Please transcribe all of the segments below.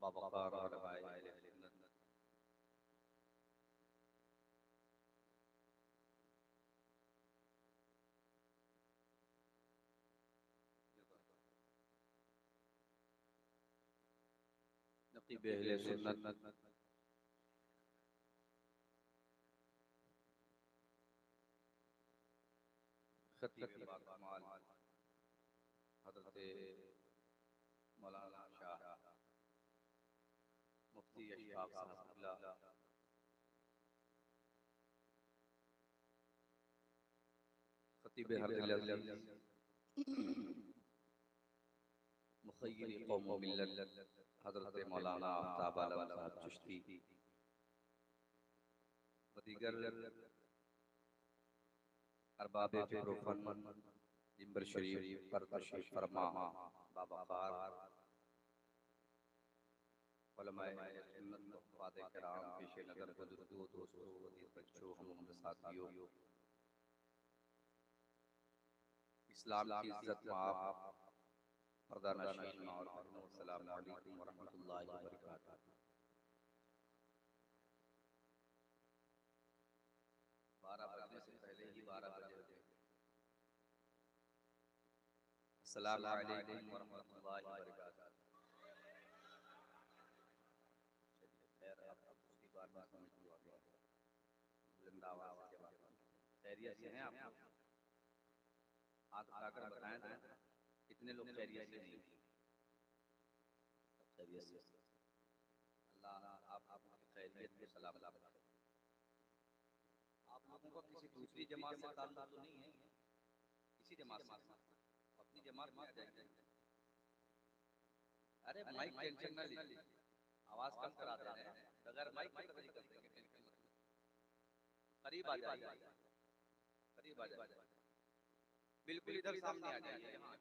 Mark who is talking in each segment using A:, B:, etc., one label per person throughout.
A: बावक़ार उलमाए अहले सुन्नत नक़ीब अहले सुन्नत खतीब बाकमाल हज़रत मौलाना शाह मुफ्ती अशफाक़ साहब खतीब हरदिल अज़ीज़ मुख़य्यिर कौम व मिल्लत हज़रत मौलाना आफ्ताब आलम साहब चिश्ती व दीगर अरबाब फ़िक्र व फ़न मिंबर शरीफ पर तशरीफ़ फरमा बावक़ार उलमाए अहले सुन्नत व हुफ़ाज़ किराम पेश नज़र बुज़ुर्गों दोस्तों अज़ीज़ बच्चों हम साथियों, इस्लाम की इज़्ज़त माफ़ पर्दा नशीन और अस्सलामु अलैकुम व रहमतुल्लाहि व बरकातुहू। 12 बजने से पहले ही 12 बजे अस्सलामु अलैकुम व रहमतुल्लाहि व बरकातुहू। खैर अब दूसरी बार में समझ लिया गया जिंदाबाद के बाद खैरियत से हैं आप लोग? हाथ उठाकर बताएं तो कितने लोग खैरियत से नहीं? खैरियत से। अल्लाह आप खैरियत को सलाम रखे। आप लोगों का किसी दूसरी जमात से ताल्लुक तो नहीं है? किसी जमात से अपनी जमात में आ जाएंगे। अरे माइक टेंशन ना लीजिए, आवाज कम करा दे रहे हैं, बगैर माइक के तभी कर देंगे, टेंशन मत लीजिए। करीब आ जाइए, करीब आ जाइए, बिल्कुल इधर सामने आ जाइए यहाँ,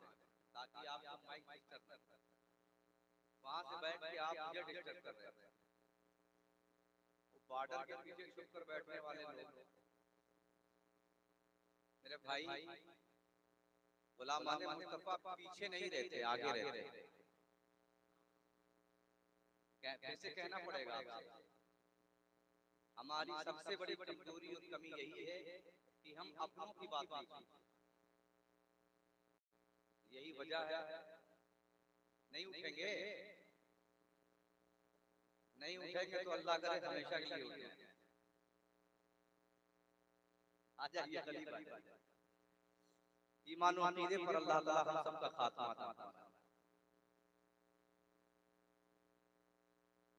A: ताकि आप माइक डिस्टर्ब न करें। वहां से बैठ के आप मुझे डिस्टर्ब कर रहे हैं। बॉर्डर के पीछे छुप कर बैठने वाले लोग, मेरे भाई गुलाम मुस्तफा पीछे नहीं रहते, आगे रहते। कैसे कहना पड़ेगा आपसे? हमारी सबसे बड़ी कमजोरी और कमी यही है कि हम अपनों की बात नहीं सुनते। यही वजह है। नहीं उठेंगे, नहीं उठेंगे तो अल्लाह करे हमेशा के लिए उठें। आ जाइए करीब आ जाइए। ईमान और अकीदे पर अल्लाह ताला हम सबका खात्मा अता फरमाए।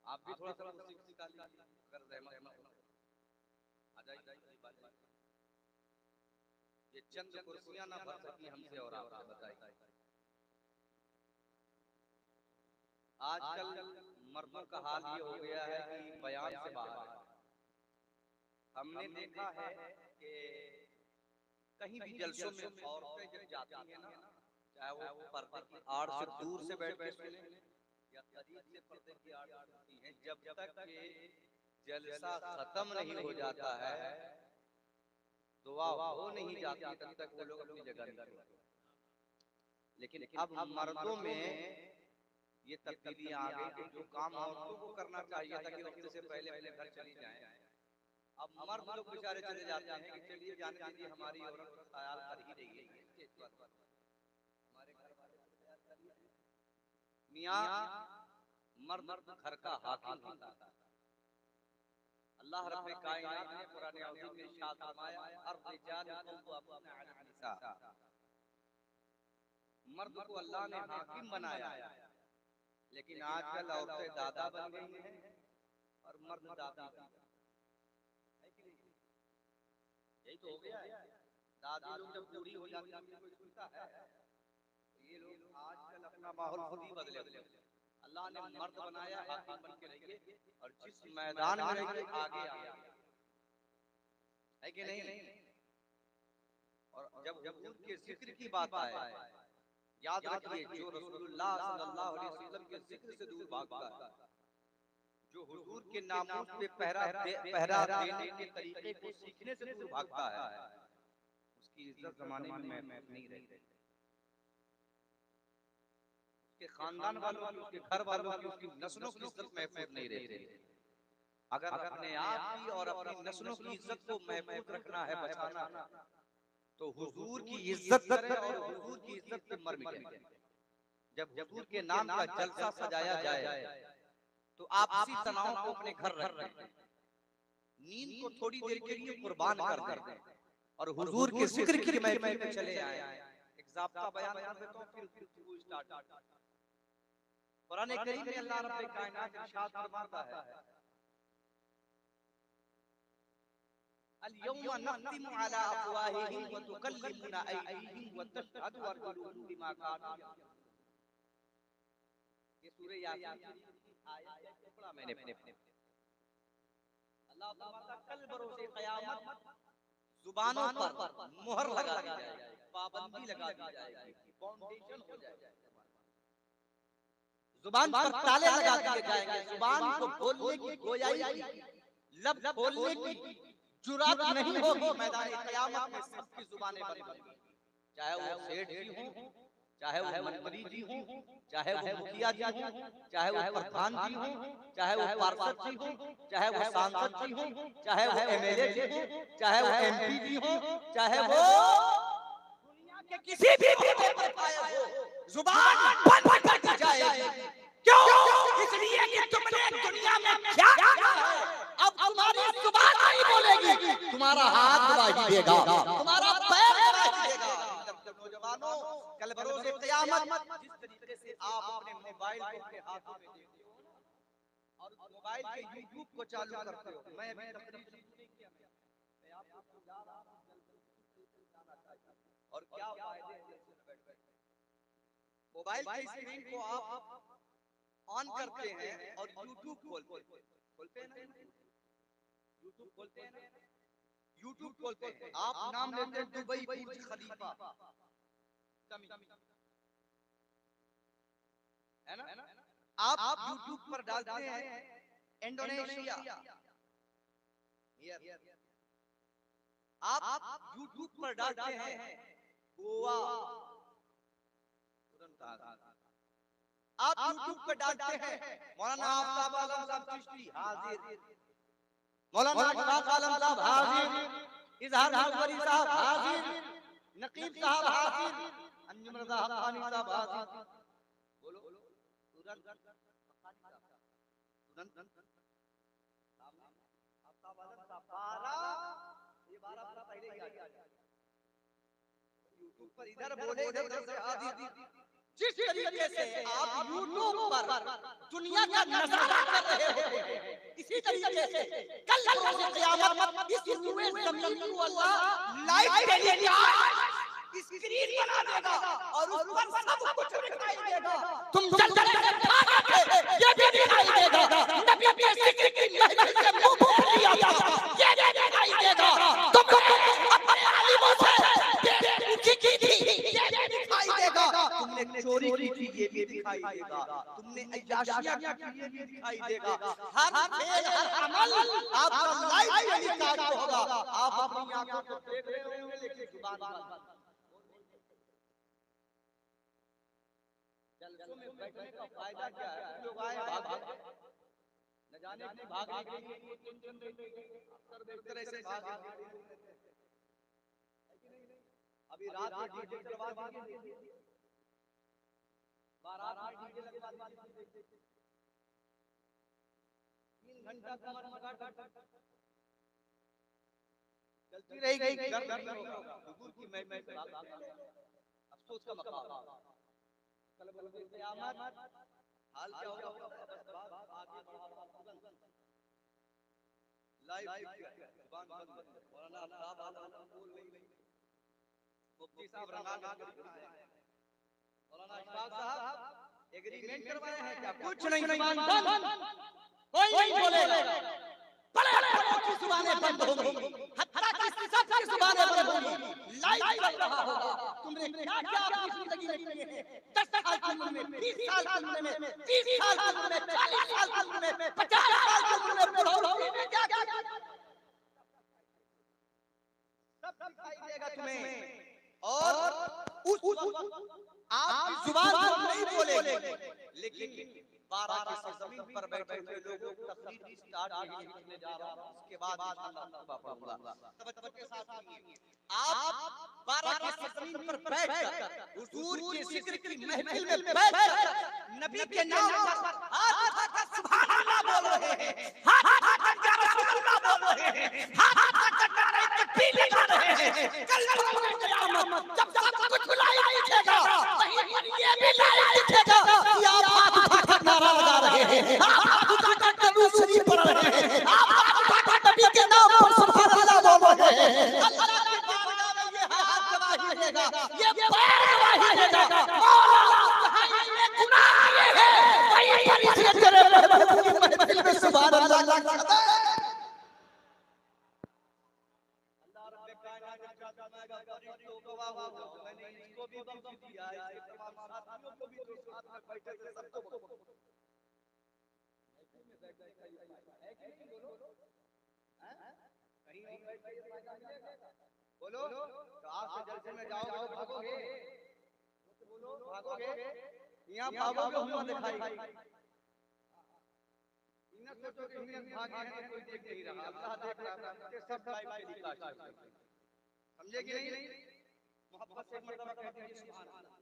A: आप भी थोड़ा थोड़ा कुर्सी डालिए अगर रहमत न हो। आ जाइए। ये चंद कुर्सियां ना भर सकी हमसे और आपसे, बताइए। आजकल मर्दों का हाल ये हो गया है कि बयान से बाहर है। हमने देखा है कि कहीं भी जलसों में औरतें जब जाती हैं ना, चाहे वो पर्दे की आड़ से दूर से बैठ के सुने या करीब से पर्दे की आड़ से सुनती हैं, जब तक ये जलसा खत्म नहीं हो जाता है, दुआ हो नहीं जाती, तब तक वो लोग अपनी जगह नहीं छोड़ते। लेकिन अब मर्दों में ये तब्दीलियां आ गई कि जो काम औरतों को करना चाहिए था कि वक्त से पहले अपने घर चली जाएं, अब मर्द लोग बेचारे चले जाते हैं कि चलिए जाने दीजिए, हमारी औरत का ख्याल कर ही रही है, हमारे घर वाले ख्याल कर ही रहे हैं। मियां मर्द घर का हाकिम होता है। अल्लाह रब्बे कायनात ने कुरान अज़ीम में इरशाद फरमाया, अर्रिजाल क़व्वामूना अला निसा, मर्द को अल्लाह ने हाकिम बनाया। लेकिन आजकल औरतें दादा बन गई हैं और मर्द दादी बन गए। यही तो हो गया है। दादी लोग जब बूढ़ी हो जाती है कोई सुनता है, ये लोग आजकल अपना माहौल खुद ही बदले हुए। अल्लाह ने मर्द बनाया, हाकिम बन के रहिए और जिस मैदान में रहिए आगे आगे, है कि नहीं? और जब हुजूर के जिक्र की बात आए, याद रखिए जो रसूलुल्लाह सल्लल्लाहु अलैहि वसल्लम के जिक्र से दूर भागता है, जो हुजूर के नामूस पे पहरा देने के तरीके को सीखने से दूर भागता है, उसकी इज्जत जमाने में महफूज नहीं रहती। उसके खानदान वालों की, उसके घर वालों की, उसकी नस्लों की इज्जत महफूज नहीं रहती। अगर अपने आप की और अपनी नस्लों की इज्जत को महफूज रखना है, बचाना, तो हुजूर की इज्जत करें और हुजूर की इज्जत पे मर मिटे। जब हुजूर के नाम का जलसा सजाया जाए तो आपसी तनाव को अपने घर रख दें, नींद को थोड़ी देर के लिए कुर्बान कर दें और हुजूर के जिक्र की महफिल में चले आए। एक ज़ाब्ता बयान कर देता हूं, फिर गुफ्तगू स्टार्ट। कुरान करीम में अल्लाह रब्बुल कायनात इरशाद फरमाता है, अल-यौमा नख्तिमु अला अफ़वाहिहिम व तुकल्लिमुना अयदीहिम व तशहदु अर्जुलुहुम बिमा कानू यअमलून। ये सूरह यासीन की आयत का टुकड़ा मैंने अल्लाह फरमाता कल बरोज़े क़यामत जुबानों पर मुहर लगा दी जाएगी, पाबंदी लगा दी जाएगी, फाउंडेशन हो जाएगा। जुबान पर ताले लगा दिए जाएंगे, जुबान को बोलने की, गोयाई की, लब खोलने की जुर्रत नहीं होगी। मैदान क़यामत में सबकी जुबानें बंद होंगी, चाहे वो सेठ जी हों, चाहे वो मंत्री जी हों, चाहे वो मुखिया जी हों, चाहे वो प्रधान जी हों, चाहे वो पार्षद जी हों, चाहे वो सांसद जी हों, चाहे वो एमएलए जी हों, चाहे वो एमपी जी हों, चाहे वो दुनिया के किसी भी मुद्दे पर फायज हो, जुबान बंद कर दी जाएगी। क्यों? इसलिए कि तुमने दुनिया में क्या किया है। अब तुम्हारी जुबान नहीं बोलेगी, तुम्हारा हाथ गवाही देगा, तुम्हारा पैर गवाही देगा। नौजवानों, कल बरोज़े क़यामत जिस तरीके से आप अपने मोबाइल को अपने हाथों में देखते हो और मोबाइल के यूट्यूब को चालू करते हो, मैं अभी तकरीर शुरू नहीं किया, मैं आपको समझा रहा हूं और क्या फायदे हैं मोबाइल की स्क्रीन को आप ऑन करते हैं और यूट्यूब खोलते हैं ना, यूट्यूब खोलते हैं ना, यूट्यूब खोलते हैं, आप नाम लेते हैं दुबई बुर्ज खलीफा, है ना, आप यूट्यूब पर डालते हैं इंडोनेशिया, आप यूट्यूब पर डालते हैं गोवा, तुरंत आप यूट्यूब पर डालते हैं मौलाना आफ्ताब आलम साहब चिश्ती हाजिर, मौलाना अशफाक आलम साहब हाजिर, इजहार मुनव्वरी साहब हाजिर, नकीब साहब हाजिर, अंजुम रज़ा हक़ानी साहब हाजिर। बोलो तुरंत आफ्ताब आलम साहब 12 पहले ही आ जाए यूट्यूब पर, इधर बोले इधर से हाजिर। जिस तरीके से आप यूट्यूब पर दुनिया का नजारा कर रहे हो, इसी तरीके से कल बरोज़े क़यामत इस रूए ज़मीन को अल्लाह लाइव टेलीकास्ट स्क्रीन बना देगा और उस पर सब कुछ दिखाई देगा। तुम जन्नत से भागे थे, ये भी दिखाई देगा। नबी के ज़िक्र की महफिल से मुंह मोड़ लिया था, ये भी दिखाई देगा। तुम अपने आलिमों से बेइज्जती की थी, ये भी दिखाई देगा। तुमने चोरी की थी, ये भी दिखाई देगा। तुमने अय्याशियां की थी, ये भी दिखाई देगा। हर फेल, हर अमल आपका लाइव टेलीकास्ट होगा। आप अपनी आंखों से देख रहे होंगे लेकिन जुबान बंद। जलसों में बैठने का फायदा क्या है? लोग आए भागे, न जाने क्यों भागने के लिए अक्सर बेहतर ऐसे भागे। अभी रात में डीजे चलवा दीजिए, बारात में डीजे लगवा दीजिए, 3 घंटा कमर मगा चलती रहेगी, दर्द नहीं होगा। हुजूर की महफिल में अफसोस का मकाम, कल बरोज़े क़यामत हाल क्या होगा, बस बात आगे बढ़ा तुरंत लाइव जुबान बंद। मौलाना आफ्ताब आलम बोल नहीं, मुफ्ती साहब रंगा मौलाना अशफाक साहब एग्रीमेंट करवाए हैं क्या? कुछ नहीं, जुबान बंद, कोई नहीं बोलेगा। बड़े-बड़े की जुबानें बंद होंगी, हत्ता कि सबकी जुबानें बंद होंगी। लाइव चल रहा होगा, तुमने क्या-क्या अपनी जिंदगी में किए हैं। 10 साल की उम्र में, 20 साल की उम्र में, 30 साल की उम्र में, 40 साल की उम्र में, 50 साल की उम्र में, बुढ़ापे में क्या-क्या सब दिखाई देगा तुम्हें। और उस वक्त आपकी जुबान नहीं बोले लेकिन 12 की सरजमीन पर बैठे हुए लोगों को तकरीर स्टार्ट यही करने जा रहा हूं, उसके बाद इंशाअल्लाह पढ़ूंगा। तवज्जो के साथ सुनिए। आप 12 की सरजमीन पर बैठकर हुजूर के जिक्र की महफिल में बैठकर नबी के नाम पर हाथ उठाकर सुभान अल्लाह बोल रहे हैं, हाथ उठाकर या रसूल अल्लाह बोल रहे हैं, हाथ उठाकर नारे तकबीर लगा रहे हैं। कल क़यामत जब सब कुछ बुलाई दिखेगा, वहीं पर ये भी लाइव दिखेगा कि आप हाथ उठाकर नारा लगा रहे हैं, आप हाथ उठाकर दरूद शरीफ पढ़ रहे हैं, आप हाथ उठाकर नबी के नाम पर सुभान अल्लाह बोल रहे हैं। अल्लाह की बारगाह में ये हाथ गवाही देगा, ये पैर गवाही देगा, मौला कहाँ ये गुनाह ये है, वहीं पर इसे तेरे महफिल में सुभान अल्लाह लगा दे। अल्लाह रब्बे कायनात ने फरमाया गरीब तो गवाह हो जाओ, मैंने इसको भी बख्श दिया है, इसके तमाम साथियों को भी जो साथ में बैठे थे सबको है कि नहीं बोलो, कहीं और बैठ के फायदा मिलेगा बोलो। तो आप जलसे में जाओगे तो भागोगे, बोलो भागोगे, यहाँ भागोगे हुआ दिखाई, इन सोचो कि हिम्मत भागी है कोई देख नहीं रहा, अल्लाह देख रहा है, ये सब लाइव टेलीकास्ट है, समझे कि नहीं? मोहब्बत से मर्तबा कहते हैं सुभान अल्लाह,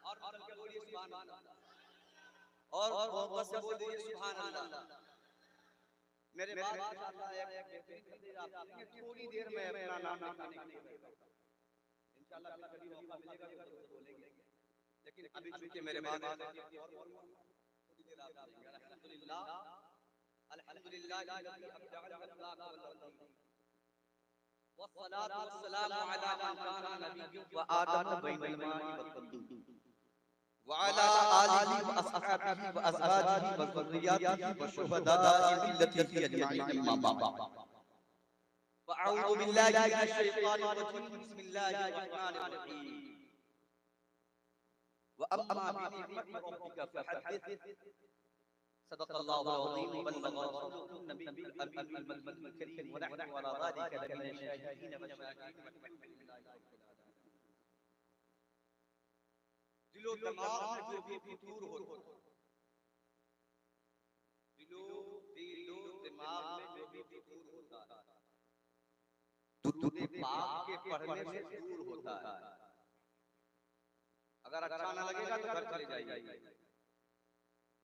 A: और चल के बोलिए सुभान अल्लाह, और मोहब्बत से बोल दीजिए सुभान अल्लाह। मेरे बाद इंशाअल्लाह एक बेहतरीन तकरीर आप सुनेंगे, थोड़ी देर में अपना नाम लिखाने के लिए इंशाअल्लाह कभी मौका मिलेगा तो बोलेंगे, लेकिन अभी चूंकि मेरे बाद थोड़ी देर आप सुनेंगे। अल्हम्दुलिल्लाह अल्हम्दुलिल्लाह अल्लज़ी अबदअल अखलाक वल वस्सलातु वस्सलामु अला मन काना नबिय्युन व आदम बैनल मा'i वत्तीन व अला आलिहि व अस्हाबिहि व अज़वाजिहि व ज़ुर्रिय्यतिहि व शुहदा'i मिल्लतिहि अजमईन अम्मा बाद। व अऊज़ु बिल्लाहि मिनश शैतानिर रजीम, बिस्मिल्लाहिर रहमानिर रहीम। व अम्मा बिनिअमति रब्बिका फहद्दिस, सदक़ल्लाहुल अज़ीम व बल्लग़ रसूलुहुन नबियुल अमीनुल करीम व नहनु अला ज़ालिका लमिनश शाहिदीन व शाकिरीन। दिलो दिमाग में जो भी फितूर हो, दिलो दिमाग में जो भी फितूर होता है, दुरूद पाक के पढ़ने से दूर होता है। अगर अच्छा ना लगेगा तो घर चले जाइए।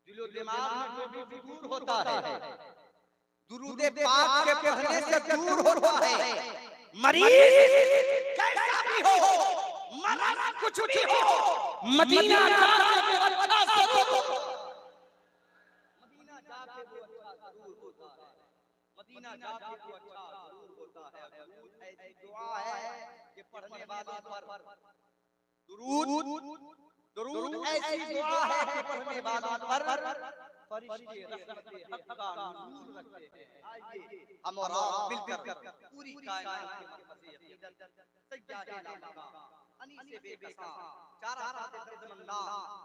A: दिलो दिमाग में जो भी फितूर होता है, दुरूद पाक के पढ़ने से दूर होता है। मरीज कैसा भी हो, मरज कुछ भी हो, मदीना जाके अच्छा से मदीना जाके वो अच्छा जरूर होता है, मदीना जाके वो अच्छा जरूर होता है। दुरूद ऐसी दुआ है कि पढ़ने वालों पर दुरूद ऐसी दुआ है कि पढ़ने वालों पर फरिश्ते रहमते हक का नुज़ूल रखते हैं। आइए हम और आप मिलकर पूरी कायनात के मक़सद अक़ीदत सज्जादे लामा अनीस बेकसा चारा सादे दर्दमंदा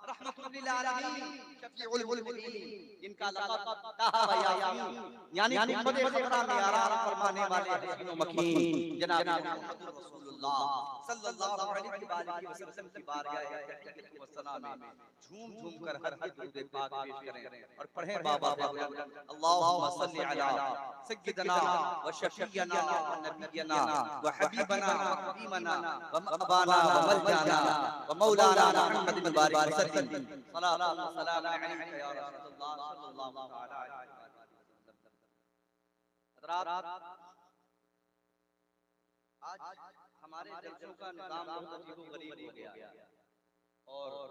A: रहमतुल लिल आलमीन शफीउल मुज़निबीन, जिनका लक़ब ताहा व यासीन यानी खुद खुदा में आराम फरमाने वाले हसीन व मकीन जनाब मुहम्मद रसूलुल्लाह सल्लल्लाहु अलैहि वसल्लम की बारगाह तहiyat व सना में झूम झूम कर हर दुरूद पाक पेश करें और पढ़ें बाबा अल्लाहुम्मा सल्लि अला सय्यिदना व शफीयना व नबियना व हबीबना व करीमना व मअबाना व मलजाना व मौलाना मुहम्मद बिन बारिक वसल्लम सलातु व सलाम अलैका या रसूलल्लाह सल्लल्लाहु तआला अलैहि वसल्लम। हज़रात, आज हमारे जलसों का निज़ाम बहुत अजीब-ओ-गरीब हो गया और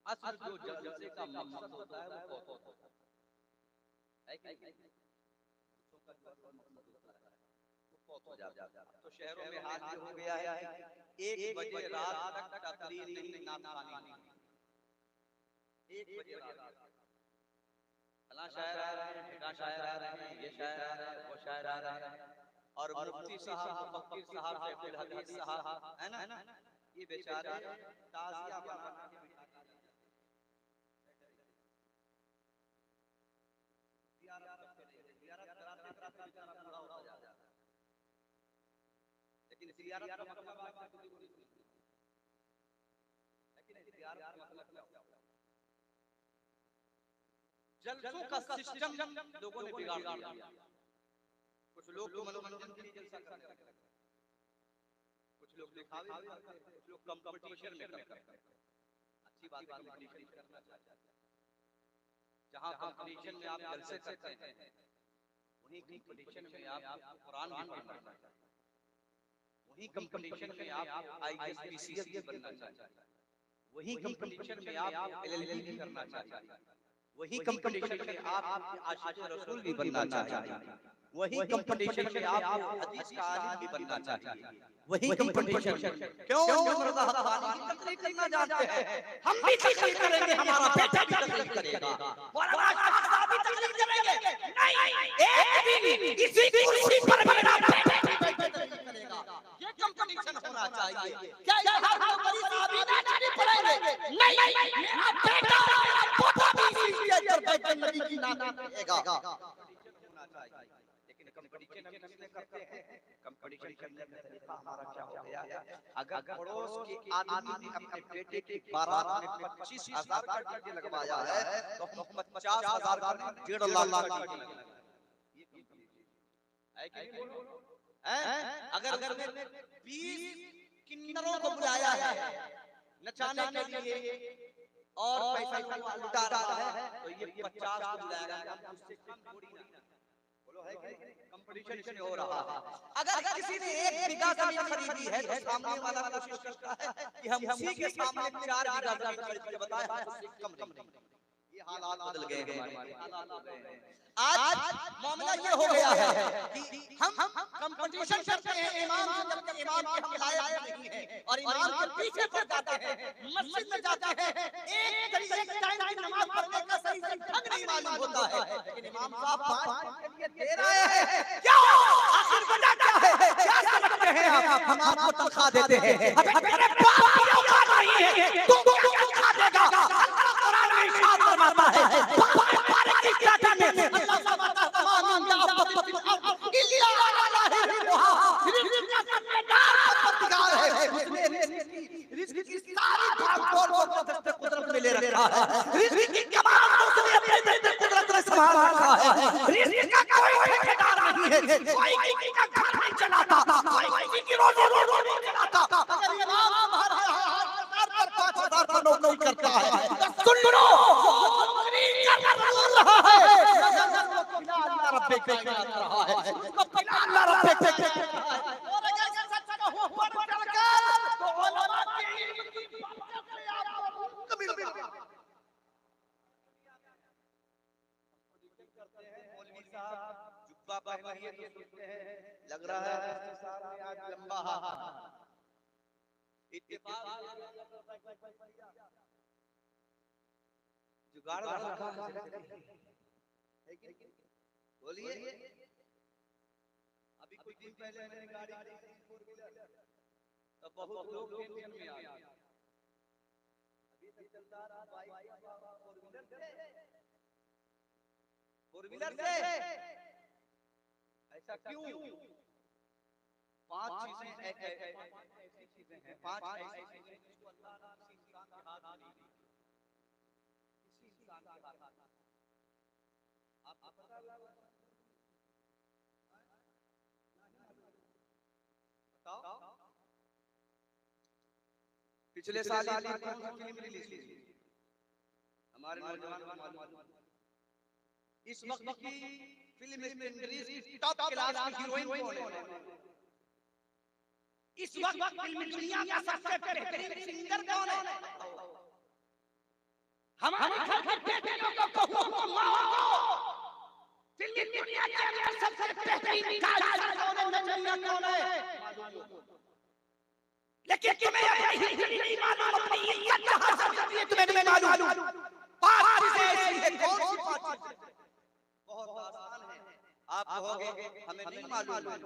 A: असल जो जलसे का मकसद होता है वो बहुत होता है कि जलसों का जो असल मकसद होता है वो बहुत हो जाता है। तो शहरों में हाल ये हो गया है 1 बजे रात तक तकरीर नहीं, नात खानी नहीं, 1 बजे रात फलां शायर आ रहे हैं, ढेका शायर आ रहे हैं, ये शायर आ रहे हैं, वो शायर आ रहे हैं, और मुफ्ती साहब, मुफक्किर साहब, शेखुल हदीस साहब है ना, ये बेचारे ताज़िया बना के ज़ियारत कराते कराते बेचारा बूढ़ा होता जाता है, लेकिन ज़ियारत का मतलब है कि जलसों का सिस्टम लोगों ने बिगाड़ दिया। कुछ लोग तो मनोरंजन के लिए जलसा करते हैं, कुछ लोग दिखावे करते हैं, कुछ लोग कंपटीशन में करते हैं। अच्छी बात है, कंपटीशन करना चाहिए। जहां कंपटीशन में आप जलसे करते हैं, वहीं कंपटीशन में आप कुरान भी पढ़ना चाहिए, वहीं कंपटीशन में आप आईएएस पीसीएस बनना चाहिए, वहीं कंपटीशन में आप एलएलबी भी करना चाहिए, वही कंपटीशन में आप आशिक़ रसूल भी बनना चाहिए, वही कंपटीशन में आप हदीस का आलिम भी बनना चाहिए, वही कंपटीशन क्यों मर्दा हक़ानी की तकरीर करना जानते हैं, हम भी तकरीर करेंगे, हमारा बेटा भी तकरीर करेगा, मौलाना शाह भी तकरीर करेंगे। नहीं, एक दिन इसी कुर्सी पर मेरा बेटा भी तकरीर करेगा। ये कंपटीशन होना चाहिए। क्या यहाँ पर बड़ी साबिना नहीं पढ़ेंगे? नहीं, मेरा बेटा और मेरा पोता भी इसी स्टेज पर बैठकर नबी की नाम करेगा। होना चाहिए। लेकिन कंपटीशन हम किसने करते हैं? कंपटीशन करने का तरीका हमारा क्या हो गया है? अगर पड़ोस के आदमी ने अपने बेटे की बारात में 25,000 का डीजे लगवाया है, तो हम 50,000 का 1.5 लाख का डीजे लगाएंगे। है कि नहीं बोलो? अगर उसने 20 किन्नरों को बुलाया है नचाने के लिए और पैसा लुटा रहा है, तो ये 50 को बुलाएगा, उससे कम थोड़ी ना। बोलो है कि कंपटीशन हो रहा है। अगर किसी ने 1 बीघा जमीन खरीदी है, तो सामने वाला कोशिश करता है कि हम उसी के सामने 4 बीघा जमीन खरीद के बताएं उससे कम नहीं। ये हालात बदल गए हमारे, हालात हो गए हैं। आज मामला ये हो गया है कि हम कंपटीशन करते हैं इमाम से, जबकि इमाम के हम लायक नहीं हैं, और इमाम के पीछे पड़ जाते हैं, मस्जिद में जाते हैं, एक टाइम की नमाज पढ़ने का सही ढंग नहीं मालूम होता है, लेकिन इमाम साहब 5 के लिए दे रहे हैं। क्यों? आखिर वजह क्या है? क्या समझते हैं आप? हम आपको तनख्वाह देते हैं, मेरे बाप की औकात नहीं है, तुम क्या तनख्वाह देगा? अल्लाह कुरान में इरशाद फरमाता है, बारे की स्टार्टिंग में अल्लाह फरमाता है, तमाम या अब्बतिल अर्द इल्ला अल्लाह रिज़्क़ुहा, रिज़्क़ का ज़िम्मेदार परवरदिगार है, उसने रिज़्क़ की सारी भाग-दौड़ को अपने कुदरत में ले रखा है, रिज़्क़ की कमान को उसने अपने कुदरत में संभाल रखा है, रिज़्क़ का कोई ठेकेदार नहीं है, कोई किसी का घर नहीं चलाता, कोई किसी की रोजी नहीं चलाता। अगर इमाम हर 5,000 पर नौकरी करता है, सुन लो, नौकरी कर रहा है, अल्लाह रब्बे के कर रहा है, उसको पिला अल्लाह रब्बे के कर रहा है। और अगर सच कहो बढ़ चढ़कर, तो उलमा के इल्म की बरकत से आपको मुकम्मिल मिलेगा। करते हैं मौलवी साहब जुब्बा पहन लिए तो सुनते हैं, लग रहा है साहब ने आज लंबा इत्तेफाक जुगाड़ रखा है। बोलिए, अभी कुछ दिन पहले मैंने गाड़ी देखी 4 व्हीलर, तो बहुत लोग टेंशन में आ गए। अभी तक चलता रहा बाइक 4 व्हीलर से ऐसा क्यों? 5 चीजें ऐसी चीजें हैं, 5 ऐसी चीजें जिसको अल्लाह ने किसी इंसान के हाथ में नहीं दी, किसी इंसान के हाथ में। आपको पता लगा? बताओ, पिछले साल कौन सी फिल्म रिलीज हुई? हमारे नौजवान को मालूम। इस वक्त की फिल्म इंडस्ट्री की टॉप क्लास की हीरोइन कौन है? इस वक्त फिल्म दुनिया का सबसे बेहतरीन सिंगर कौन है? हमारे घर के बेटियों को बहुओं को माओ को फिल्म दुनिया के अंदर सबसे बेहतरीन गायक कौन है, नचनिया कौन है? लेकिन तुम्हें अपनी हिस्ट्री नहीं मालूम, अपनी इज्जत कहां से मिलती है तुम्हें नहीं मालूम। 5 चीजें ऐसी हैं, कौन सी 5 चीजें? बहुत आसान है। आप कहोगे हमें नहीं मालूम है,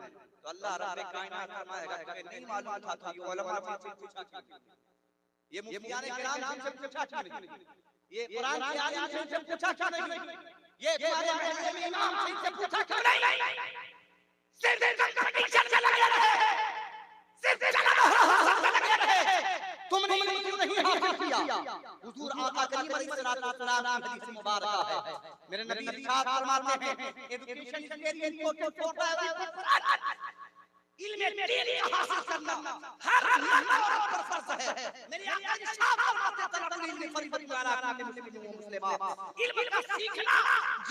A: तो अल्लाह रब्बे कायनात फरमाएगा तुम्हें नहीं मालूम था तो ये उलमा से पूछा क्यों? ये मुफ्तियाने किराम से पूछा क्यों नहीं? ये कुरान के आलिम से पूछा क्यों नहीं? ये तुम्हारे महल्ले में इमाम से पूछा क्यों नहीं? सिर्फ कंपटीशन में लगे रहे, सिर्फ चला लगे रहे, तुमने इल्म क्यों नहीं हासिल किया? हुजूर आका करीम अलैहिस्सलाम की हदीस मुबारक है, मेरे नबी इरशाद फरमाते हैं, education is very important for every person. इल्म दीन का हासिल करना हर मर्द औरत पर फर्ज है। मेरे आका इरशाद फरमाते हैं, तलबुल इल्म फरीदतुन अला कुल्लि मुस्लिम व मुस्लिमा। इल्म का सीखना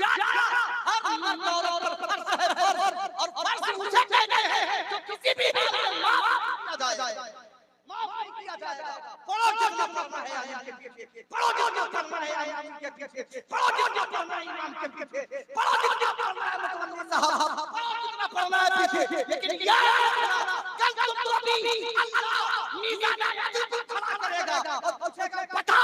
A: जानना हर मर्द औरत पर फर्ज है, फर्ज। और फर्ज उसे कहते हैं जो किसी भी हाल में माफ किया जाए, माफ नहीं किया जाएगा। पढ़ो जो पढ़ना है आलिम के पीछे, पढ़ो जो पढ़ना है आलिम के पीछे, पढ़ो जो पढ़ना है इमाम के पीछे, पढ़ो जितना पढ़ना है मुतवल्ली साहब, पढ़ो जितना पढ़ना है पीछे। लेकिन याद रखना, कल तुमको भी अल्लाह मीज़ान अदल पर खड़ा करेगा और पूछेगा, बता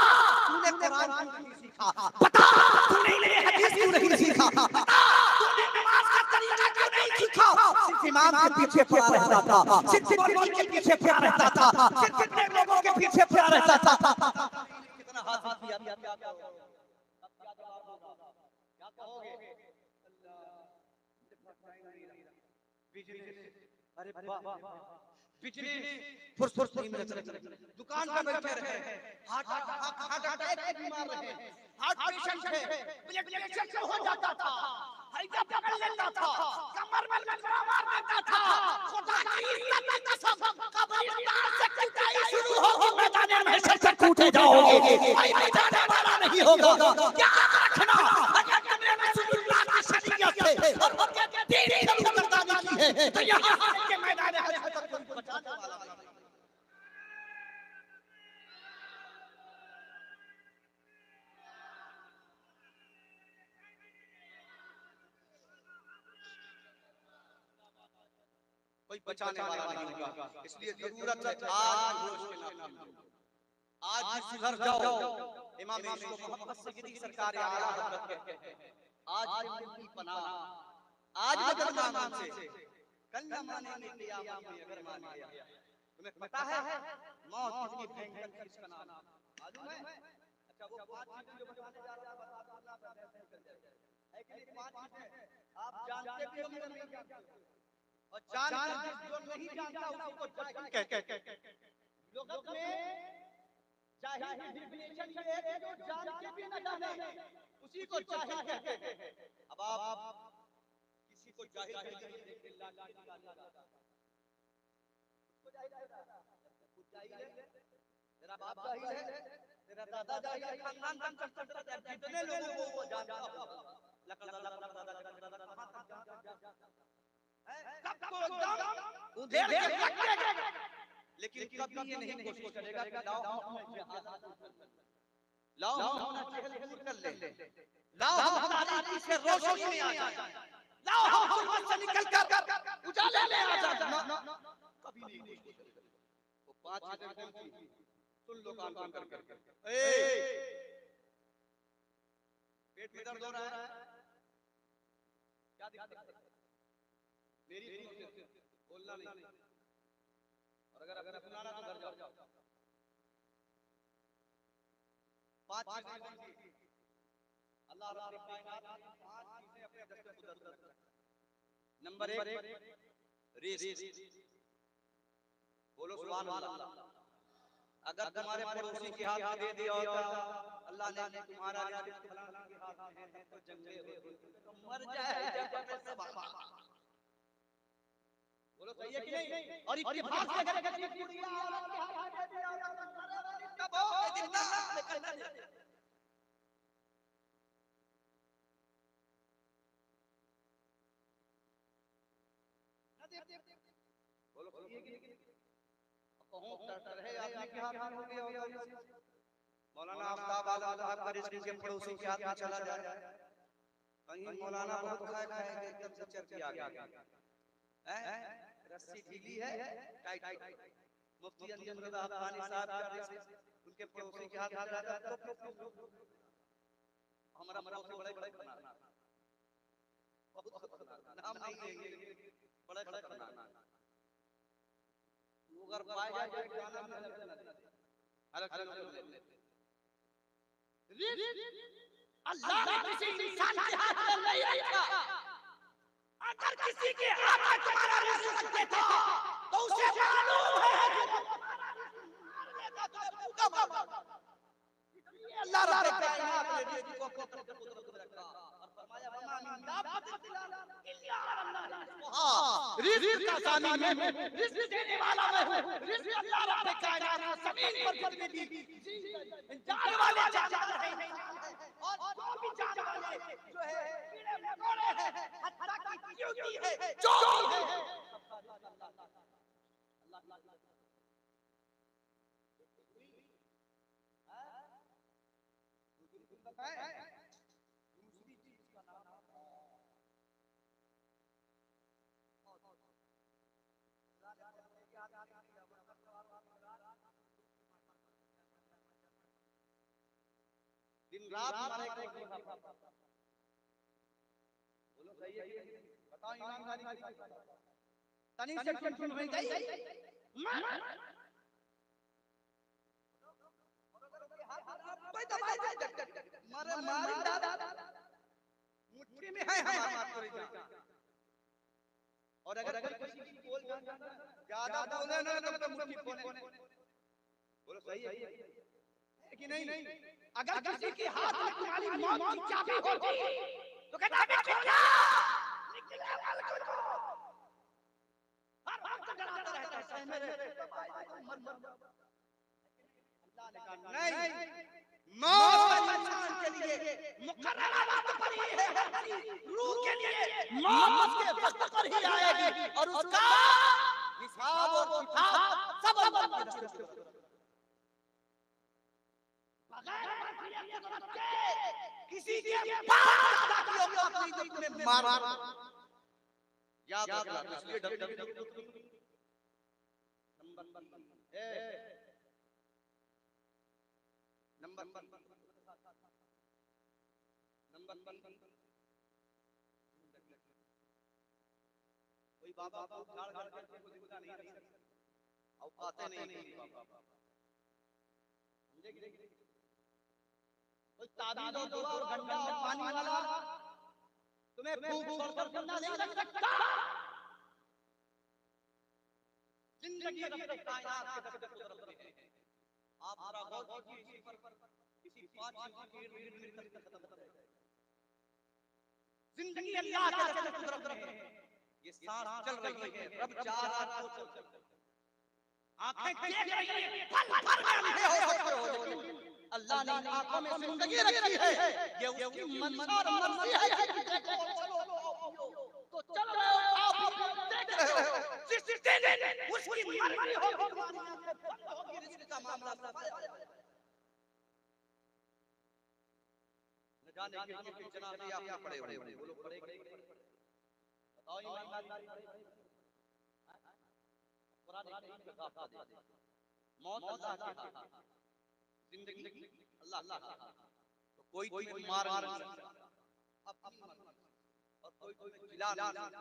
A: तूने कुरान क्यों नहीं सीखा, बता तूने हदीस क्यों नहीं सीखा, बता तूने नमाज का तरीका क्यों नहीं सीखा। सिर्फ इमाम के पीछे पड़ा रहता था, सिर्फ मौलवी के पीछे पड़ा रहता था, सिर्फ कितने लोगों के पीछे पड़ा रहता था। कितना हासिल किया, क्या कहोगे? अब क्या जवाब होगा? क्या कहोगे? बिजली, अरे वाह, बिजली फुर्सत नहीं मिलती, दुकान पे बैठे रहे, हार्ट अटैक के बीमार रहे, हार्ट पेशेंट है, ब्लड प्रेशर हो जाता था, हल्का पकड़ लेता था, कमर में लकड़ा मार देता था, खुदा की इज्जत में कसम, कब्रिस्तान से कुटाई शुरू होगी, मैदान महशर से कूटे जाओगे, कोई मैदान वाला नहीं होगा। याद रखना, अगर तुमने रसूलुल्लाह की शरीयत से और उनके दीन की खबरदारी की है तो यहाँ के मैदान महशर से कोई बचाने वाला नहीं। कोई बचाने वाला नहीं होगा। इसलिए जरूरत है आज होश के नाम, आज सुधर जाओ। इमाम मोहम्मद सैयदी सरकार आला हज़रत कहते हैं, आज जिंदगी पनाह, आज मदद मांगो से, कल न मानेंगे क़यामत में अगर मान गया। तुम्हें पता है मौत कितनी भयंकर है, इसका नाम मालूम है? अच्छा वो पांच चीजें जो बताने जा रहा हूं, बता दो ना, है कि नहीं? पांच चीजें आप जानते भी हो, मैं नहीं जानता, और जान जो नहीं जानता उसको जाहिल कहते हैं। लोगों में जाहिल डिफिनेशन ये है कि जो जान के भी न जाने उसी को जाहिल कहते हैं। अब आप किसी को जाहिल कहते हैं, तेरा बाप जाहिल है, तेरा दादा जाहिल है, खानदान तक कितने लोगों को वो जानता हो, सबको एकदम उधेड़ के रखेगा, लेकिन कभी ये नहीं कोशिश करेगा कि लाओ हम अपना चेहरा दूर कर ले, लाओ हम हमारी से रोशनी में आ जाए, लाओ हम जुल्मत से निकल कर उजाले में आ जाए, कभी नहीं कोशिश करेगा। वो पांच चीजें कौन सी? सुन लो कान कान करके, पेट में दर्द हो रहा है, क्या दिक्कत है? मेरी बोलना नहीं, और अगर सुनाना तो घर जाओ। पांच चीजें अल्लाह रब्बुल कायनात ने पांच चीजें अपने दस्ते कुदरत में रखी। नंबर 1 रिज़्क, बोलो सुभान अल्लाह। अगर तुम्हारे पड़ोसी के हाथ में दे दिया होता अल्लाह ने तुम्हारा रिज़्क फलाना के हाथ में है तो जंगले होते तो मर जाए जब से बाबा। बोलो सही है कि नहीं? और इत्तेफाक से अगर किसी गुड़िया औरत के हाथ में दे दिया होता तब वो जिंदा निकलना नहीं। बोलो सही है कि नहीं? कहूं डर है आपने के हाथ में हो गया होगा, मौलाना आफ्ताब आलम साहब का रिज़्क के पड़ोसी के हाथ में चला जाए, कहीं मौलाना बहुत खाएगा एकदम से चर्चा आ गया है, रस्सी ढीली है टाइट, मुफ्ती अंजुम रज़ा अफ़गानी साहब का रिज़्क उनके पड़ोसी के हाथ में जाता है तो हमारा पड़ोसी बड़े बड़े खतरनाक, बहुत खतरनाक, नाम नहीं लेंगे, बड़े खतरनाक। अगर पाए जाए तो गाना में अलग अल्लाह ने किसी इंसान के हाथ में नहीं रखा। अगर किसी के हाथ में तुम्हारा रिज़्क था तो उसे मालूम है कि तुम्हारा रिज़्क अल्लाह रब्बे कायनात ने रिज़्क़ को अपने कुदरत में रखा और फरमाया वमा मिन दाब्बतिन इल्ला अल्लाह रिज़्क़ का सानी मैं हूं, रिज़्क़ देने वाला मैं हूं, रिज़्क़ अल्लाह रब्बे कायनात ने जमीन पर जितने भी जान वाले जानवर हैं और जो भी जान वाले जो है कीड़े मकोड़े हैं हत्ता की चींटी है जो भी है सबका रिज़्क़ अल्लाह दूसरी चीज का नाम दिन रात हमारे बोलो सही है बताओ ईमानदारी तनी से सुन हो गई कोई दवाई मारे मारी दादा मुट्ठी में है हमारी बात करी जान और अगर किसी की बोल ज्यादा बोले ना तो मुट्ठी फोने बोलो सही है कि नहीं अगर किसी के हाथ में तुम्हारी मौत की चाबी होती तो कहता है छोड़ा निकले वाल को हर वक्त डराता रहता है मेरे नहीं मौत इंसान के लिए मुकर्रर वक्त पर ही है रूह के लिए मौत उसके वक्त पर ही आएगी और उसका हिसाब और किताब सब अल्लाह की तरफ से बगैर कुदरत के किसी के बातियों को अपनी दुख में मार याद रखना इसलिए नंबर कोई बाबा को झाड़ झाड़ करके को दिखता नहीं औकाते नहीं बाबा समझे कि कोई ताबीज और दुआ और घंटा और पानी वाला तुम्हें फूंक छोड़कर जिंदा नहीं रख सकता जिंदगी रखते कायनात के रखते कुदरत में है आप जरा गौर कीजिए इस पर किसी पांच चीजों की इर्द गिर्द खत्म हो जाएगा जिंदगी अल्लाह के रखते कुदरत में है ये सांस चल रही है रब चाह रहा तो चल सकता है आंखें देख रही है पल भर में अंधे हो सकते हो लेकिन अल्लाह ने आंखों में जिंदगी रखी है ये उसकी मंशा और मर्जी है कि देखो चलो तो चल रहे हो आप देख रहे हो जिस दिन उसकी मर्जी होगी तुम्हारी आंखें बंद होगी रिस्क का मामला सब न जाने के जनाब ये आपने पढ़े होंगे बोलो पढ़े बताओ ईमानदारी कुरान करीम का गाफा दे मौत अल्लाह के हाथ जिंदगी अल्लाह के हाथ तो कोई तुम्हें मार नहीं सकता अपनी मर्जी और कोई तुम्हें जिला नहीं सकता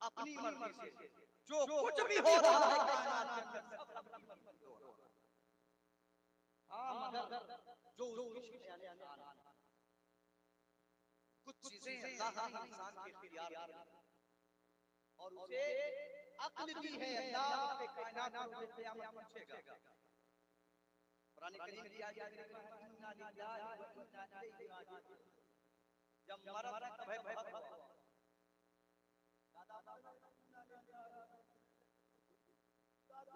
A: अपनी मर्जी से जो कुछ भी हो रहा है कायनात के अंदर सब अपनी मर्जी से हो रहा है हां मगर जो उसकी कुछ चीजें अल्लाह ने इंसान के इख्तियार में और उसे अक्ल दी है अल्लाह उसके कायनात को क़यामत पूछेगा कुरान करीम की आयत है इन्ना लिल्लाहि व इन्ना इलैहि राजिऊन जब मरद भय बहुत दादा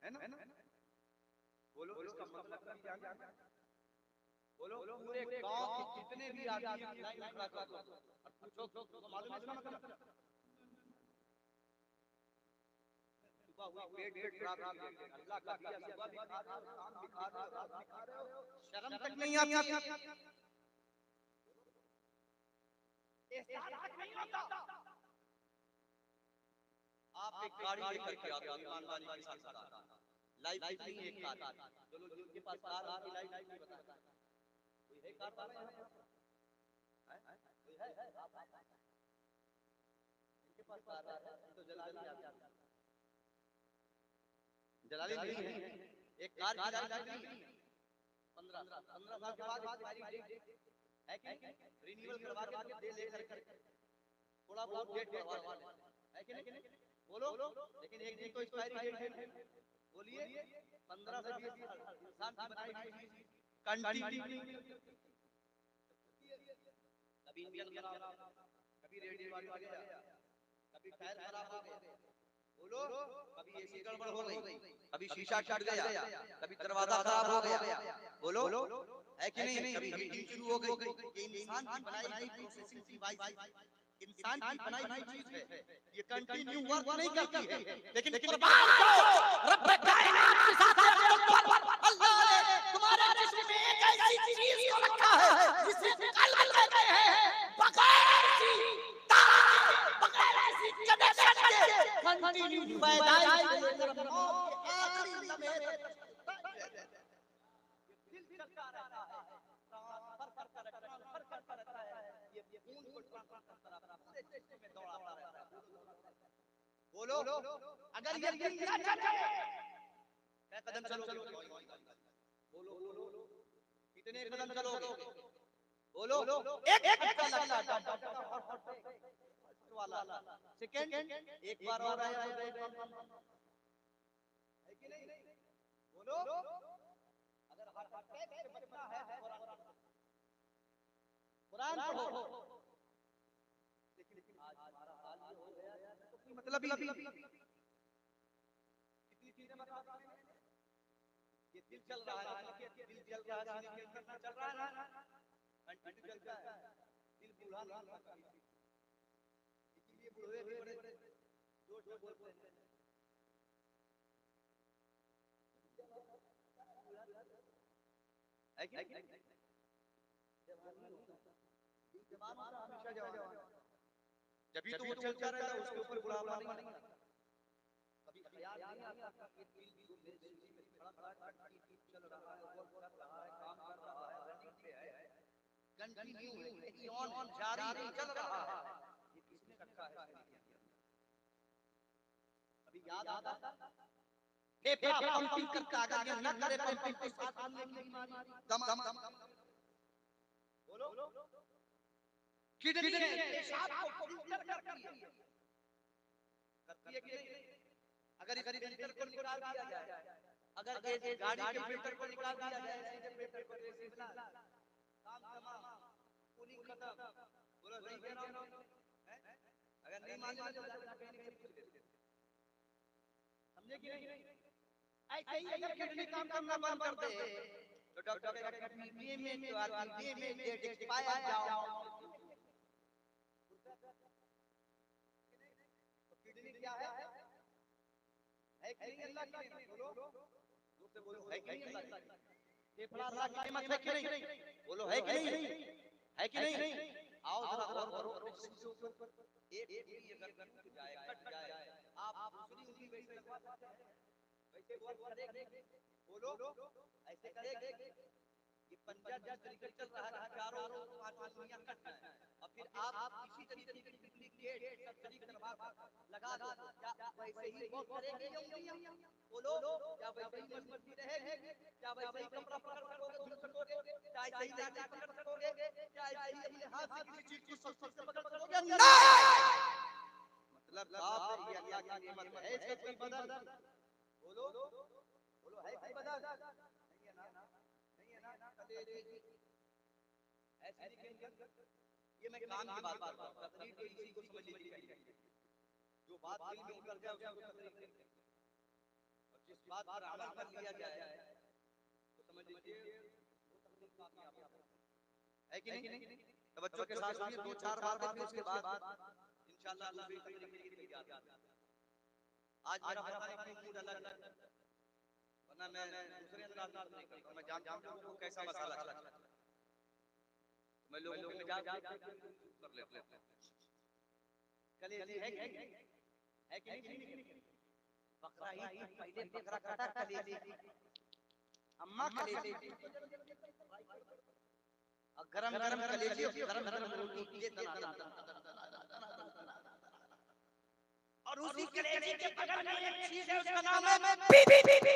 A: है ना बोलो इसका मतलब क्या है बोलो पूरे गांव के जितने भी आदमी लाइन खड़ा कर दो और पूछो तो मालूम है इसका मतलब सुबह हुई पेट खराब अल्लाह का दिया सुबह भी खा रहे हो शाम भी खा रहे हो रात भी खा रहे हो शर्म तक नहीं आती एहसास नहीं होता आप एक गाड़ी लेकर के आते हो ईमानदारी के साथ लाइफ कितनी है एक कार चलो जिनके पास कार आपकी लाइफ नहीं बताता कोई है कार वाला यहां कोई है इनके पास कार है तो जलाली नहीं है एक कार की लाइफ कितनी 15 साल के बाद एक्सपायरी डेट है कि रिन्यूअल करवा के दे लेकर थोड़ा बहुत डेट बढ़वा लें, है कि नहीं? बोलो, लेकिन एक दिन तो एक्सपायरी डेट है, बोलिए 15 से 20 साल इंसान की बनाई हुई चीज कंटिन्यू, कभी इंजन खराब, कभी रेडिएटर आ गया, कभी टायर खराब हो गया, बोलो, कभी एसी गड़बड़ हो गई, कभी शीशा टूट गया, कभी दरवाजा खराब हो गया, बोलो, है कि नहीं? कभी हीटिंग शुरू हो गई। ये इंसान की बनाई हुई प्रोसेसिंग डिवाइस, इंसान की बनाई हुई चीज है, ये कंटिन्यू वर्क नहीं करती है, लेकिन कुर्बान जाओ रब्बे कायनात के साथ अल्लाह ने तुम्हारे जिस्म में एक ऐसी चीज को रखा है जिसे कल्ब कहते हैं, बगैर ऐसी तार, बगैर ऐसी कनेक्शन के कंटिन्यू पैदाइश से लेकर मौत के आखिरी लम्हे तक दिल चलता रहता है, ट्रांसफर करता रहता है, ये खून को ट्रांसफर करता रहता है, पूरे जिस्म में दौड़ाता रहता है। बोलो, अगर ये दिल न चले, मैं कदम चलोगे? बोलो, कितने कदम चलोगे? बोलो, एक वाला सेकंड, एक बार और आया है कि नहीं? बोलो, अगर हार्ट अटैक से बचना है कुरान पढ़ो, लेकिन आज हमारा हाल ये हो गया है तो कोई मतलब ही कितनी चीजें बता रहे हैं, ये दिल चल रहा है, दिल चल रहा है, चल रहा है, कंटिन्यू चलता है, दिल बुढ़ा नहीं होता, इसलिए बुढ़े भी बड़े जोर से बोलते हैं, है कि नहीं? जवान होता हमेशा जवान, जब भी तो वो चलता रहेगा, उसके ऊपर बुढ़ापा नहीं आएगा, कभी ख्याल नहीं आता कि दिल मेरे दिल में खड़ा चल रहा है, वर्क कर रहा है, काम कर रहा है, रनिंग पे है, कंटिन्यू है, ऑन जारी चल रहा है, ये किसने रखा है? अभी याद आता फेफड़ा पंपिंग करता, अगर ये न करे पंपिंग तो सांस फूलने की बीमारी, दम बोलो, किडनी पेशाब को फिल्टर करती है कि नहीं? अगर इस फिल्टर को निकाल दिया जाए, अगर गाड़ी के फिल्टर को निकाल दिया जाए, सीधे फिल्टर को एसी बना, काम तमाम, कूलिंग खत्म, बोलो सही कह रहा हूं? अगर नहीं मान लिया तो समझे कि नहीं? ऐसे ही अगर किडनी काम करना बंद कर दे तो डॉक्टर कहेगा किडनी में तो किडनी में डेट एक्सपायर जाओ, तो किडनी क्या है कि नहीं अल्लाह की नेमत? बोलो, जोर से बोलो, है कि नहीं अल्लाह की नेमत? फेफड़ा अल्लाह की नेमत है कि नहीं? बोलो, है कि नहीं? है कि नहीं? आओ जरा और एक उंगली अगर टूट जाए, कट जाए, आप दूसरी उंगली वैसे लगवा सकते हैं, वैसे वर्क करेगी? बोलो, ऐसे करेगी? ये पंजा जिस तरीके चल रहा है, चारों पांचों उंगलियां कट जाए और फिर आप इसी तरीके की डुप्लीकेट सर्जरी करवा लगा दो, क्या वैसे ही वर्क करेगी ये उंगलियां? बोलो, क्या वैसे ही मजबूती रहेगी? क्या वैसे ही कपड़ा पकड़ सकोगे, धुल सकोगे? क्या ऐसे ही लाठी पकड़ सकोगे? क्या ऐसे ही अपने हाथ से किसी चीज को सख्ती से पकड़ सकोगे? नहीं, मतलब साफ है, ये अल्लाह की नेमत है, इसका कोई बदल? बोलो, है कोई बदल? नहीं है ना, नहीं है ना, कलेजी ऐसे लिखेंगे, ये मैं काम की बात कर रहा हूं, तकरीर तो इसी को समझ लीजिए, जो बात दिल में उतर जाए उसको तकरीर कहते हैं, और जिस बात पर अमल कर लिया जाए तो समझ लीजिए वो तकरीर कामयाब है कि नहीं? तो बच्चों के साथ सुनिए, 2-4 बार देखिए, उसके बाद इंशाअल्लाह दूसरी तकरीर के लिए तैयार है। आज मेरा पता नहीं क्यों मूड अलग है, वरना मैं दूसरे अंदाज में नहीं करता, मैं जानता हूं लोगों को कैसा मसाला लगता है, मैं लोगों के मिजाज कर लेता हूं। कलेजी है कि नहीं? बकरा ही पहले बकरा काटा, कलेजी अम्मा कलेजी, और गरम गरम कलेजी, गरम गरम रोटी ये दना, और उसी कलेजी के बगल में एक चीज है, उसका नाम है पी पी पी पी।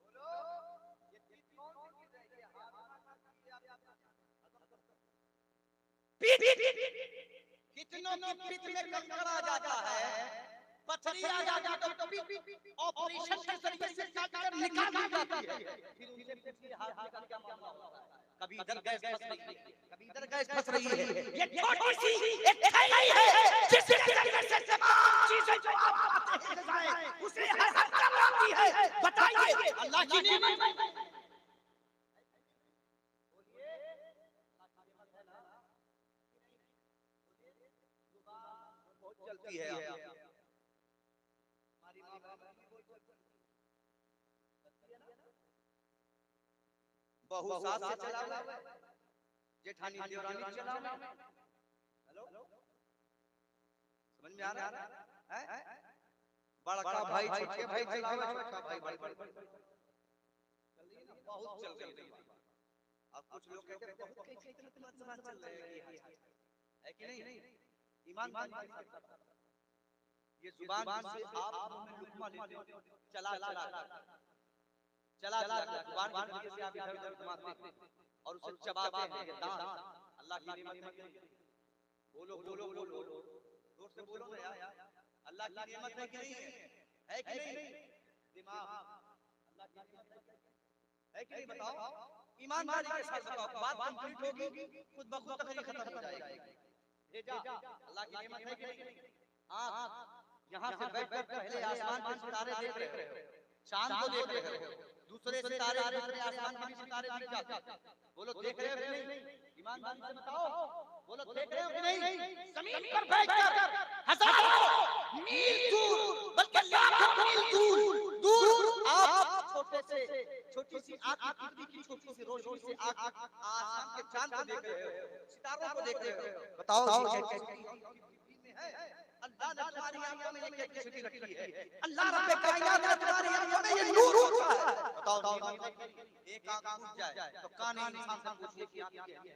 A: बोलो, ये चीज कौन सी चीज है? ये हाथ पी पी पी। कितनों की पित्त में कंकड़ आ जाता है, पथरी आ जाती है, तो ऑपरेशन के जरिए से काटकर निकाल दी जाती है। फिर उनसे पूछिए हाथ में क्या मामला होता है, कभी इधर गैस फंस रही है, कभी इधर गैस फंस रही है। ये छोटी सी एक थैली है जिसके जरिए से तमाम चीजें जो आप खाते हैं उसे हजम कर लेती है। बताइए अल्लाह की नेमत चलती है। हमारी माँ बहू सास से चला हुआ, जेठानी देवरानी चला हुआ। हेलो, समझ में आ रहा है? बड़ा भाई छोटे भाई चला हुआ, छोटा भाई बड़े बहुत चल रही है। अब कुछ लोग कहते हैं बहुत कैसे इतना समाज चल रहा है कि नहीं? ईमान ये जुबान से आप लुकमा लेते हो, चला जुबान की से आप इधर-उधर घुमाते और उसे चबाते हैं। दांत अल्लाह की नेमत है। बोलो जोर से बोलो ना यार, अल्लाह की नेमत है कि नहीं है? है कि नहीं? दिमाग अल्लाह की नेमत है कि नहीं? बताओ ईमानदारी के साथ बताओ। बात कंप्लीट होगी, खुद ब खुद तकरीर खत्म हो जाएगी। भेजा अल्लाह की नेमत है कि नहीं? आँख यहाँ से बैठकर पहले आसमान के सितारे देख रहे हो, चांद को देख रहे हो, दूसरे सितारे दूसरे आसमान के सितारे दिख जाते हैं। बोलो देख रहे हो कि नहीं? ईमानदारी से बताओ, बोलो देख रहे हो कि नहीं? जमीन पर बैठकर हजारों मील दूर, बल्कि लाखों मील दूर आप छोटी सी आँख की छोटी सी रोशनी से आसमान के चांद को देख रहे हो, सितारों को देख रहे हो। बताओ अल्लाह ने तुम्हारी आंखों में ये कैपेसिटी रखी है? अल्लाह रब्बे कायनात ने तुम्हारी आंखों में ये नूर रखा है। बताओ एक आंख टूट जाए तो कान इंसान से पूछिए कि आंख क्या है?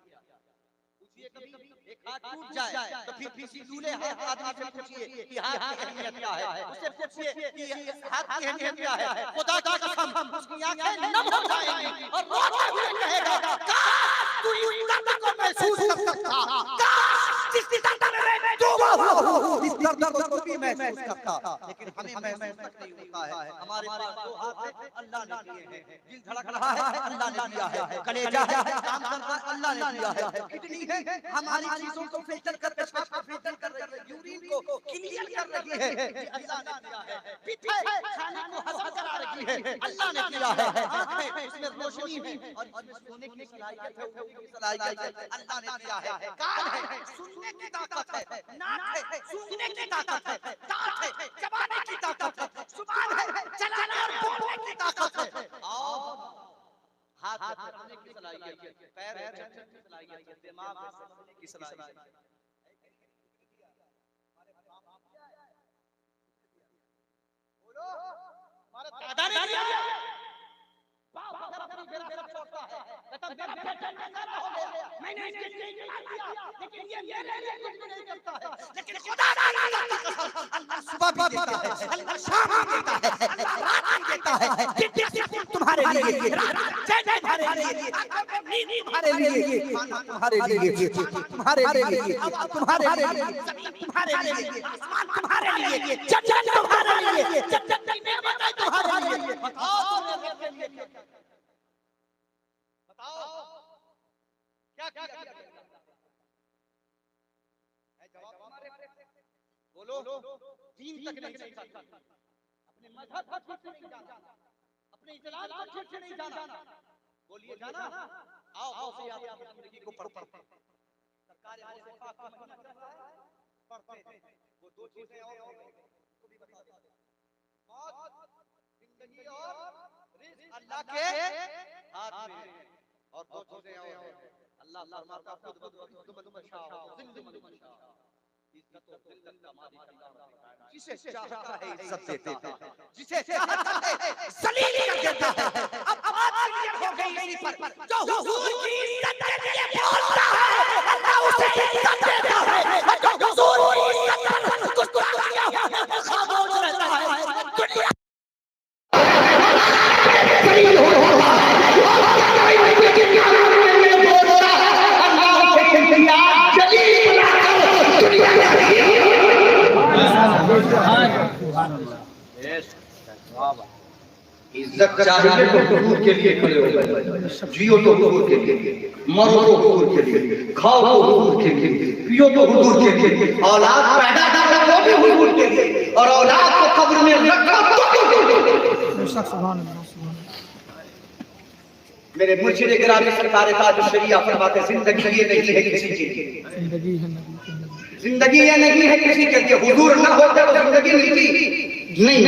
A: पूछिए कभी एक हाथ टूट जाए तो फिर किसी दूल्हे आदमी से पूछिए कि हाथ की अहमियत क्या है? उससे पूछिए कि हाथ की अहमियत क्या है? खुदा की कसम उसकी आंखें नम हो जाएंगी और रोते हुए कहेगा काश तू इस दर्द को महसूस कर सकता, काश जिस दर्द में मैं डूबा हुआ हूं इस दर्द को तू भी महसूस करता। लेकिन हमें महसूस नहीं होता है। हमारे पास दो हाथ है, अल्लाह ने दिए हैं। दिल धड़क रहा है, अल्लाह ने दिया है। कलेजा है, काम कर रहा है, अल्लाह ने दिया है। किडनी है, हमारी चीजों को फिल्टर कर पेशाब को फिल्टर कर रही है, यूरिन को क्लीन कर रही है, ये अल्लाह ने दिया है। पीठ है, खाने को हजम करा रही है, अल्लाह ने दिया है। आंखें, इसमें रोशनी है और इसमें सोने की सलाहियत है, उड़ने की सलाहियत है, अल्लाह ने दिया है। कान है, सुनने की ताकत है, नाक है, सूंघने की ताकत है, दांत है, चबाने की ताकत है, जुबान है, चलाने और बोलने की ताकत है, और हाथ चलाने की सलाहियत है, पैर है, चलने की सलाहियत है, दिमाग है, समझने की सलाहियत है। बोलो हमारे दादा ने दिया। बाप अगर अपनी विरासत छोड़ता है तो मेरा बेटा नजर हो गया, मैंने इसके लिए दिया, लेकिन ये मेरे लिए कुछ भी नहीं करता है। लेकिन खुदा की कसम अल्लाह सुबह भी देता है, अल्लाह शाम भी देता है, अल्लाह रात भी देता है। दिन तुम्हारे लिए, रात चैन तुम्हारे लिए, नींद तुम्हारे लिए, खाना तुम्हारे लिए, तुम्हारे लिए, हवा तुम्हारे लिए, जमीन तुम्हारे लिए, आसमान तुम्हारे लिए, जन्नत तुम्हारे लिए, जन्नत की नेमतें तुम्हारे लिए। बताओ क्या किया? जवाब हमारे बोलो। दीन तक नहीं जानता, अपने मजहब को ठीक से नहीं जानता, अपने इस्लाम को ठीक से नहीं जानता। बोलिए जाना, आओ से आप अपनी जिंदगी को पढ़ते हैं। सरकार हमारे पास महीना चलता है, पढ़ते हैं। वो दो चीजें और को भी बता देते हैं, मौत, जिंदगी और रिज़्क़ अल्लाह के हाथ में। और दो चीजें और हैं, अल्लाह फरमाता खुद इज्जत और जिल्लत हमारी अल्लाह जिसे चाहता है इज्जत देता है, जिसे चाहता है जलील कर देता है। अब बात क्लियर हो गई मेरी पर, जो हुजूर की इज्जत के लिए बोलता है अल्लाह उसे इज्जत देता है, और जो हुजूर की इज्जत पर गुस्ताखी किया है खामोश रहता है। दुनिया दुनिया
B: इज्जत चाहिए तो हुजूर के लिए खड़े हो गए, जियो तो हुजूर के लिए, मरो तो हुजूर के लिए, खाओ तो हुजूर के लिए, पियो तो हुजूर के लिए, औलाद पैदा करो वो भी हुजूर के लिए, और औलाद को कब्र में रखो तो हुजूर। मेरे मुर्शिद गिरामी सरकार ताज शरीया फरमाते जिंदगी ये नहीं है किसी की, जिंदगी ये नहीं है किसी के, हुजूर ना होते तो जिंदगी मिलती नहीं,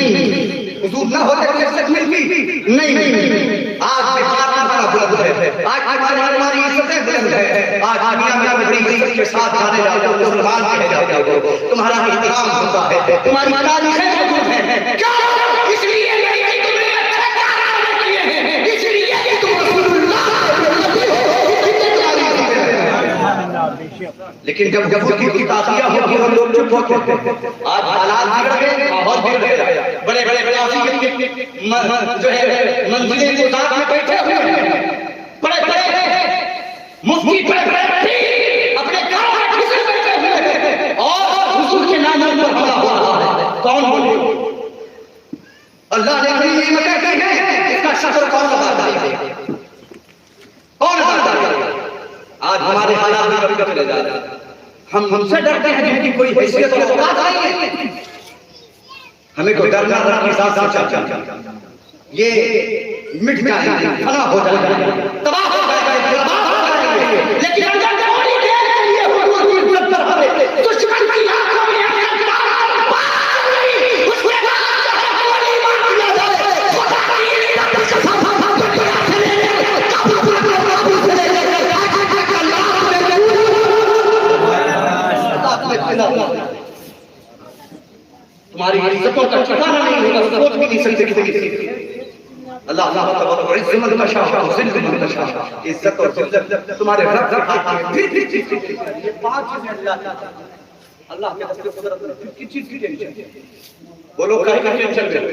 B: हुजूर ना होते तो इज्जत मिलती नहीं। आज बिहार का बड़ा बुलंद है, आज हमारी इज्जतें बुलंद है, आज दुनिया में बड़ी इज्जत के साथ जाने जाते हो, मुसलमान कहे जाते हो, तुम्हारा एहतराम होता है, तुम्हारी तारीखें मौजूद हैं। क्यों? इसलिए नहीं कि तुमने अच्छे काम किए हैं, इसलिए कि तुम रसूलुल्लाह लेकिन जब हुजूर की ताक़िया होगी और लोग चुप होते हैं। आज हालात बिगड़ गए, माहौल बिगड़ गया, बड़े बड़े जो है मंजिलें गुजार में बैठे हुए हैं, बड़े बड़े मुफ्ती बड़े बड़े अपने गांव में घुसे बैठे हुए हैं और हुजूर के नाम पर हमला हो रहा है। कौन बोले? अल्लाह ने अपनी नेमतें दी हैं, इसका शुक्र कौन अदा करेगा? कौन अदा करेगा? आज हमारे हालात में कभी चले जा रहे हैं, हम हमसे डरते हैं जिनकी कोई हैसियत और औकात नहीं है, हमें तो डरना रब के साथ साथ ये मिट जाएगा, फना हो जाएगा, तबाह हो जाएगा, बर्बाद हो जाएंगे। लेकिन अगर थोड़ी देर के लिए हुजूर की इज्जत पर हमें दुश्मन की आंखों में उसके बाद गोली मार दिया जाए, खुदा की कसम तुम्हारी इज्जतों का ठिकाना नहीं होगा, सोच भी नहीं सकते किसी। अल्लाह इज्जत और जिल्लत तुम्हारे रब के हाथ में। ये पांच चीजें अल्लाह के दस्तूर कुदरत किस चीज की टेंशन? बोलो काहे का टेंशन में?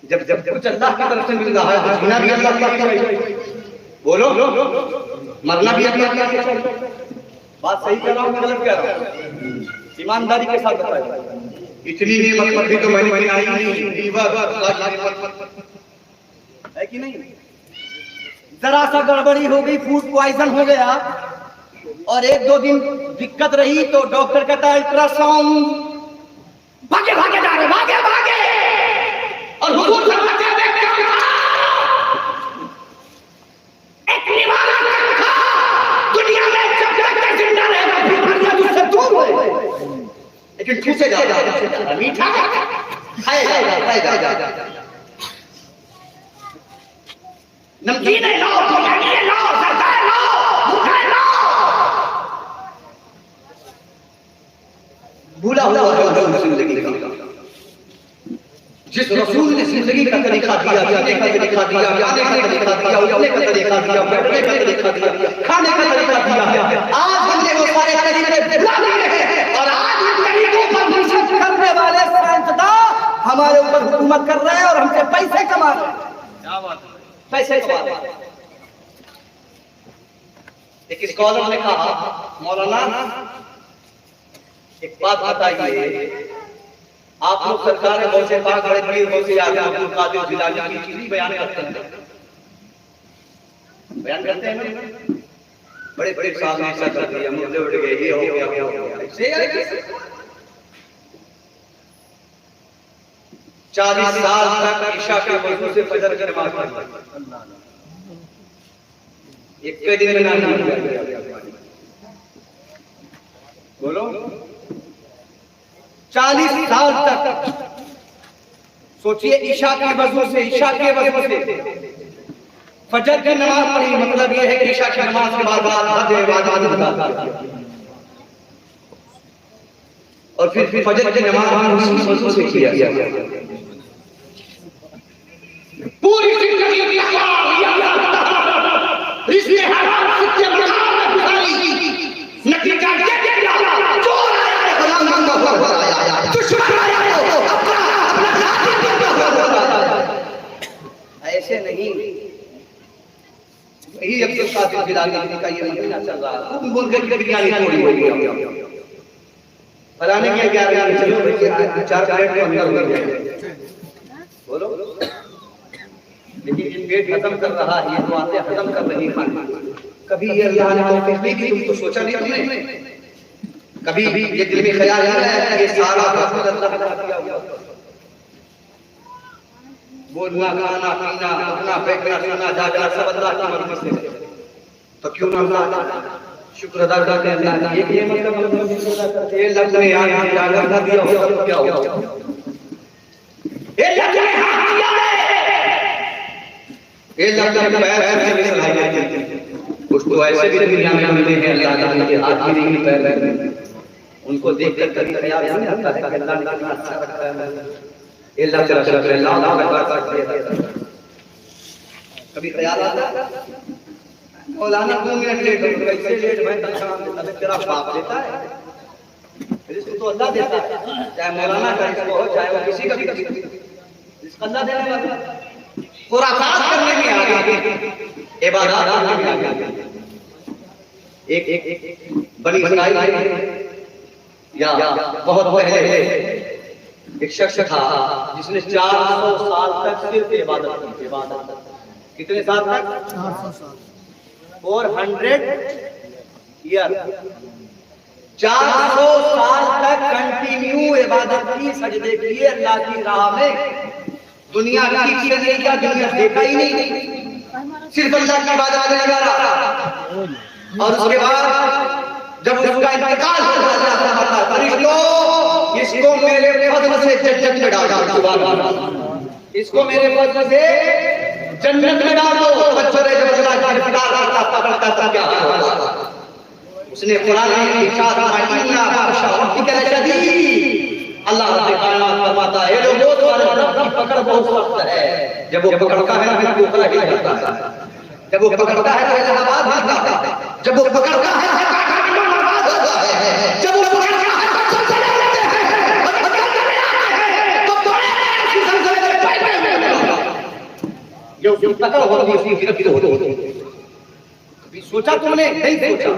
B: जब जब कुछ अल्लाह की तरफ से मिल रहा है, जीना भी अल्लाह की चाहिए, बोलो मरना भी अल्लाह की चाहिए। बात सही कर रहा हूँ, गलत कह रहा हूँ? ईमानदारी के साथ बताइए। इतनी नेमत भी तो मैंने बनाई नहीं है कि नहीं? जरा सा गड़बड़ी हो गई, फूड पॉइजन हो गया और एक दो दिन दिक्कत रही तो डॉक्टर कहता है अल्ट्रासाउंड, भागे भागे जा रहे, भागे भागे, और हुजूर फरमाते हैं एक निवाला रखा, दुनिया में जब तक जिंदा रहेगा बीमारियां मुझसे दूर होंगी, लेकिन ठूसे जा मीठा खाएगा, नमकीन लो, बिरयानी लो, सरदा लो, भूखा लो, भूला हुआ है जिंदगी का। जिस रसूल ने जिंदगी का तरीका दिया, जीने का तरीका दिया, गाने का तरीका दिया, उठने का तरीका दिया, बैठने का तरीका दिया, खाने का तरीका दिया, आज हमने वो सारे तरीके भुला दिए हैं और आज इन तरीकों पर रिसर्च करने वाले साइंसदान हमारे ऊपर हुकूमत कर रहे हैं और हमसे पैसे कमा रहे हैं। क्या बात है? पैसे कमा रहे हैं। एक स्कॉलर ने कहा, मौलाना एक बात बताइए, आप लोग सरकार में बहुत से पाक बड़े पीर होते अब्दुल कादिर जिलानी की चीज बयान करते हैं, बड़े बड़े साहब ने ऐसा कर दिया, मुद्दे उठ गए, ये हो गया, वो हो गया। 40 साल तक ईशा के वजू से फजर की नमाज पढ़ी, एक दिन में नहीं बोलो 40 साल तक सोचिए, ईशा के वजू से, ईशा के वजू से फजर की नमाज पढ़ी, मतलब यह है कि ईशा की नमाज के बाद और फिर फजर की नमाज उसी वजू से किया गया। पूरी जिंदगी इसलिए नतीजा चोर आया, दुश्मन आया, ऐसे नहीं। यही अब्दुल कादिर जिलानी का ये महीना चल रहा है, बोल के बिरयानी थोड़ी हो गई, फलाने के 11 बजे चलो भैया 4 प्लेट तो अंदर हो गया बोलो। लेकिन ये पेट खत्म कर रहा है, ये तो आते खत्म कर रही है। कभी ये अल्लाह ने तौफीक दी कि तुमको सोचा नहीं तुमने? कभी भी ये दिल में ख्याल आया है ये सारा रहमत अल्लाह ने किया हुआ। बोलना खाना पीना अपना बैठना सोना जागना सब अल्लाह की मर्जी से, तो क्यों ना अल्लाह शुक्र अदा करते हैं। अल्लाह ने ये मतलब ये लफ्ज़ ने यहाँ जागर ना दिया होगा तो क्या होगा? ये लफ्ज़ ने हाथ दिया है, ये लफ्ज़ ने पैर से मिलाई जाती है। कुछ तो ऐसे भी दुनिया में मिले हैं अल्लाह ने के हाथ भी नहीं पैर में, उनको देखकर कभी ख्याल नहीं आता है कि अल्लाह ने कितना अच्छा रखा है। ये लफ्ज़ अल्लाह कभी ख्याल आता है? मौलाना 2 मिनट लेट हो, कैसे लेट मैं तनख्वाह देता है? तेरा बाप देता है, रिस्क तो अल्लाह देता है, चाहे मौलाना का रिस्क हो चाहे वो किसी का भी रिस्क अल्लाह देने वाला। खुराफात करने में आगे, इबादत करने में आगे। एक बड़ी इसराइल या बहुत पहले एक शख्स था जिसने 400 साल तक सिर्फ इबादत की। इबादत कितने साल तक? 400 साल, 400 ईयर, 400 साल तक कंटिन्यू इबादत की, सजदे किए अल्लाह की राह में। दुनिया की चीजें नहीं किया, दुनिया देखा ही नहीं, सिर्फ अल्लाह की इबादत में लगा रहा। और उसके बाद जब उसका इंतकाल हो जाता है, फरिश्तों इसको मेरे फज़ल से जन्नत में डाल दो, सुभान अल्लाह, इसको मेरे फज़ल से जन्नत में डाल दो। बच्चों ने जब अल्लाह का गिरफ्तार करता पकड़ता था क्या होगा? उसने कुरान में इरशाद फरमाया अल्लाह फरमाता है लोगों तुम्हारे रब की पकड़ बहुत सख्त है। जब वो पकड़ता है फिर ऊपर ही रहता है, जब वो पकड़ता है तो इलाहाबाद भागता है, जब वो पकड़ता है जब वो पकड़ता है जो पकड़ होती है उसकी गिरफ्त होती है। कभी सोचा तुमने? नहीं सोचा।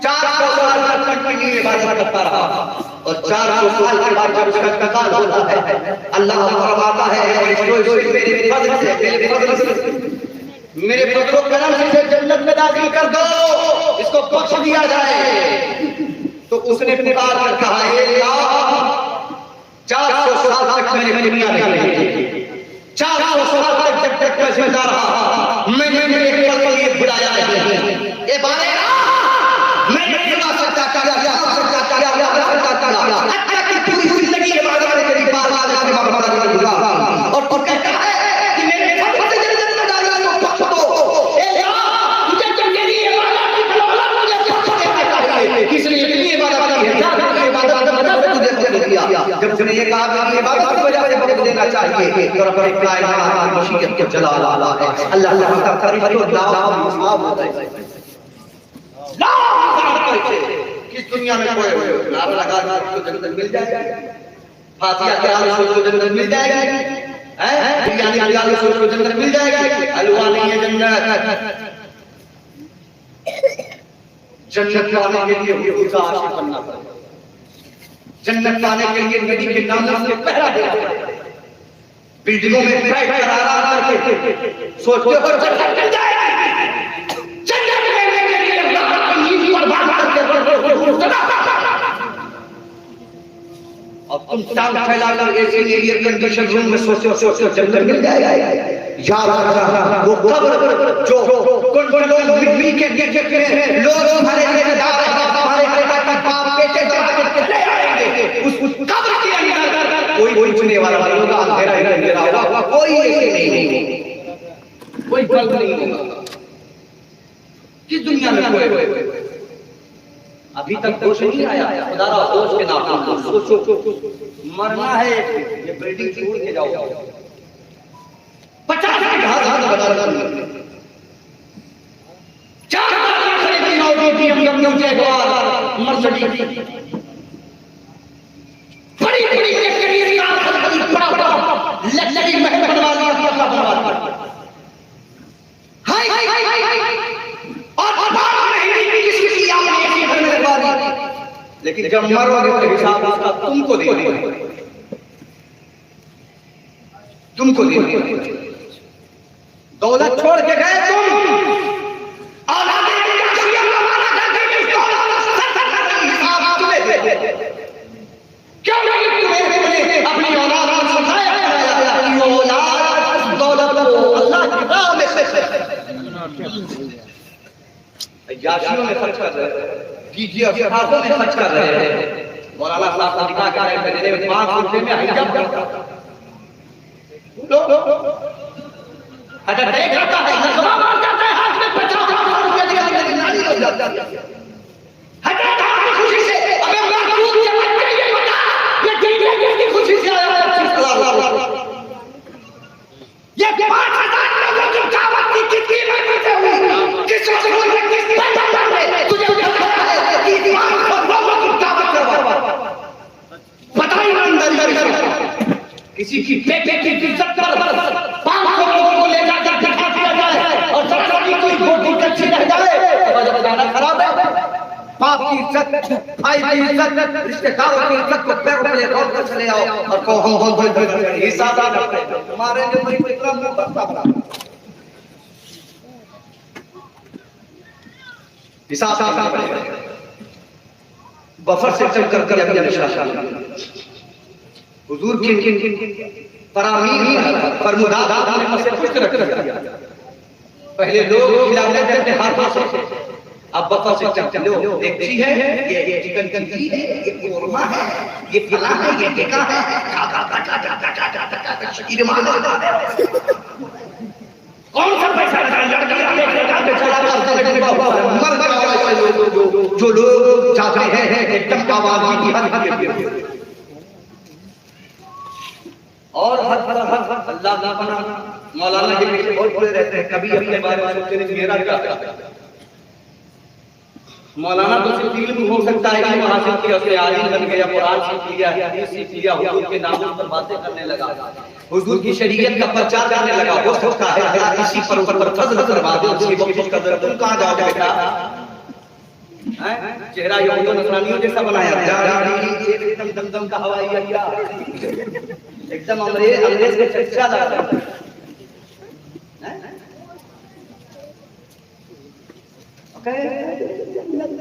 B: 400 साल तक कंटिन्यू इबादत करता रहा और 400 साल के बाद जब उसका इंतकाल होता है अल्लाह फरमाता है मेरे फजल और करम से जन्नत में दाखिल कर दो, इसको बख्श दिया जाए। तो उसने पुकार कर कहा हे अल्लाह 400 साल तक मैंने दुनिया में 400 साल तक जब तक मैं जिंदा रहा मैंने मेरे पल के लिए बुलाया है। ये बारे मैंने खुदा सच्चा किया पूरी जिंदगी इबादत में तेरी बारगाह में गुजारा और कहता है कि मेरे फजल से जन्नत में डाला तो बख्श दो। ए यार तुझे तो मेरी इबादत की बदौलत मुझे बख्श देना चाहिए, इसलिए तेरी इबादत की है, तेरी इबादत की वजह से तुझे बख्श दिया। जब उसने ये कहा कि इबादत की वजह से बख्श देना चाहिए तो रब कायनात की मशीयत के जलाल आला है अल्लाह का फरिश्तों नाम मुसाब होता है। किस दुनिया में कोई नारा लगा तो जन्नत मिल जाएगी, फातिहा के आगे सोच को जन्नत मिल जाएगी, हैं बिरयानी के आगे सोच को जन्नत मिल जाएगी। हलवा नहीं है जन्नत। जन्नत पाने के लिए खुदा आशिक बनना पड़ेगा। जन्नत पाने के लिए नबी के नाम से पहरा देना पड़ेगा। बिल्डिंगों में बैठ कर आराम करके सोचते हो जन्नत मिल जाएगी। जन्नत लेने के लिए अल्लाह की नींद पर बात करके अब तुम टांग फैलाकर ऐसे एयर कंडीशन रूम में सोचो जन्नत मिल जाएगा। याद रखना वो कब्र जो लोग मिट्टी के लोग हमारे रिश्तेदार हमारे बाप बेटे ले आएंगे उस कब्र के अंदर कोई पूछने वाला नहीं होगा, अंधेरा ही अंधेरा होगा, कोई ऐसे नहीं होगा, कोई बल्ब नहीं होगा। किस दुनिया में कोई अभी तक होश नहीं आया? खुदारा होश के नाम सोचो मरना है ये बिल्डिंग से उड़ के जाओ 50 घर बना मर्सिडीज बड़ी लग्जरी महल बनवा लिया और लेकिन जब मरोगे तो हिसाब उसका तुमको देना, तुमको देना। दौलत छोड़ के गए तुम, औलादे हिसाब तुम्हें दे। क्यों नहीं तुम्हें अपनी औलाद को सिखाया कि औलाद दौलत को अल्लाह की राह में से याशियों में खर्च कर रहे हैं, कीजिए अफरादों में खर्च कर रहे हैं। मौलाना साहब को दिखा के मेरे में 5 रुपए में हिजाब अच्छा देख रहा है नजमा मार जाता है, हाथ में 50,000 रुपए दिया नाली लग जाता है। हटा था खुशी से, अबे महबूब के बच्चे ये बता, ये कितने की खुशी से आया 25,000, ये 5,000 लोगों की दावत की कितनी मेहनत से हुई, किस वजह से किस पैसा में तुझे बताया है कि ईमान पर लोगों की दावत करवा, पता ही नहीं किसी की बेटे की इज्जत कर 500 लोगों को ले जाकर दिखा दिया जाए और सरकारी कोई गोटी कच्ची रह जाए तो जब गाना खराब है। बाप की इज्जत, भाई की इज्जत, रिश्तेदारों की इज्जत को पैरों पे रोक कर चले आओ और कहो हम हिसाब हमारे लिए कितना बड़ा हिसाब बफर से चल कर अपने हुजूर के परामीर फरमुदादा ने कुछ रख दिया। पहले लोग खिलाते थे अपने हाथों से, अब बफर से चल लो देखती है ये चिकन की है, ये कोरमा है, ये फला है, ये टिक्का है, कौन सा पैसा जो लोग जाते हैं एकदम आवाज की हद और हर अल्लाह ना बना। मौलाना के पीछे बहुत बुरे रहते हैं, कभी अपने बारे में सोचते नहीं मेरा क्या। मौलाना तो सिर्फ इल्म हो सकता है कि वहां से किया उसने आलिम बन गया, कुरान सीख लिया, हदीस सीख लिया, हुजूर के नामों पर बातें करने लगा, हुजूर की शरीयत का प्रचार करने लगा। हो सकता है अल्लाह इसी पर फजल करवा दे, उसकी बख्शिश कर दे। तुम कहां जाओगे बेटा? चेहरा यहूदियों नसरानियों जैसा बनाया, एकदम दमदम का हवाई अड्डा, एकदम अंग्रेज के चर्चा लगा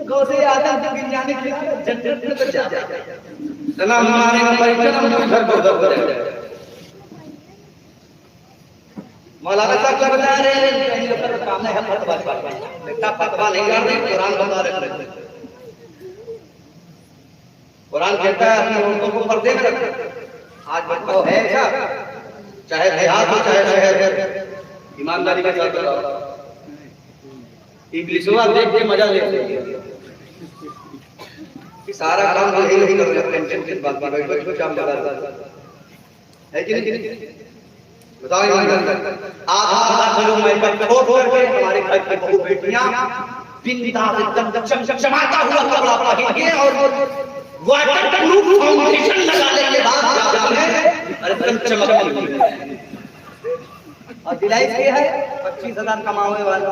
B: गोसे आदम को गिरने के लिए जन्नत में चल जाते हैं। जना हमारे में परिचय हम घर को उधर मौलाना साहब क्या बता रहे हैं? कहीं ऊपर काम है फतवा बेटा, फतवा नहीं कर रहे, कुरान बता रहे। कुरान कहता है अपनी औरतों को पर्दे में रखो। आज बताओ है क्या? चाहे देहात हो चाहे शहर, ईमानदारी के साथ बताओ। इब्लिसवा देख के मजा लेते हैं, सारा काम यही नहीं कर रहे, टेंशन की बात बैठ बैठ के काम लगाता है कि नहीं? बताओ आधा लोग मैं पर फोट करके हमारे घर की बहू बेटियां बिंदास एकदम चमचमाता हुआ कपड़ा पहन के और वाटरप्रूफ फाउंडेशन लगाने के बाद एकदम चमकती और दिलाई के है 25,000 कमाने वाला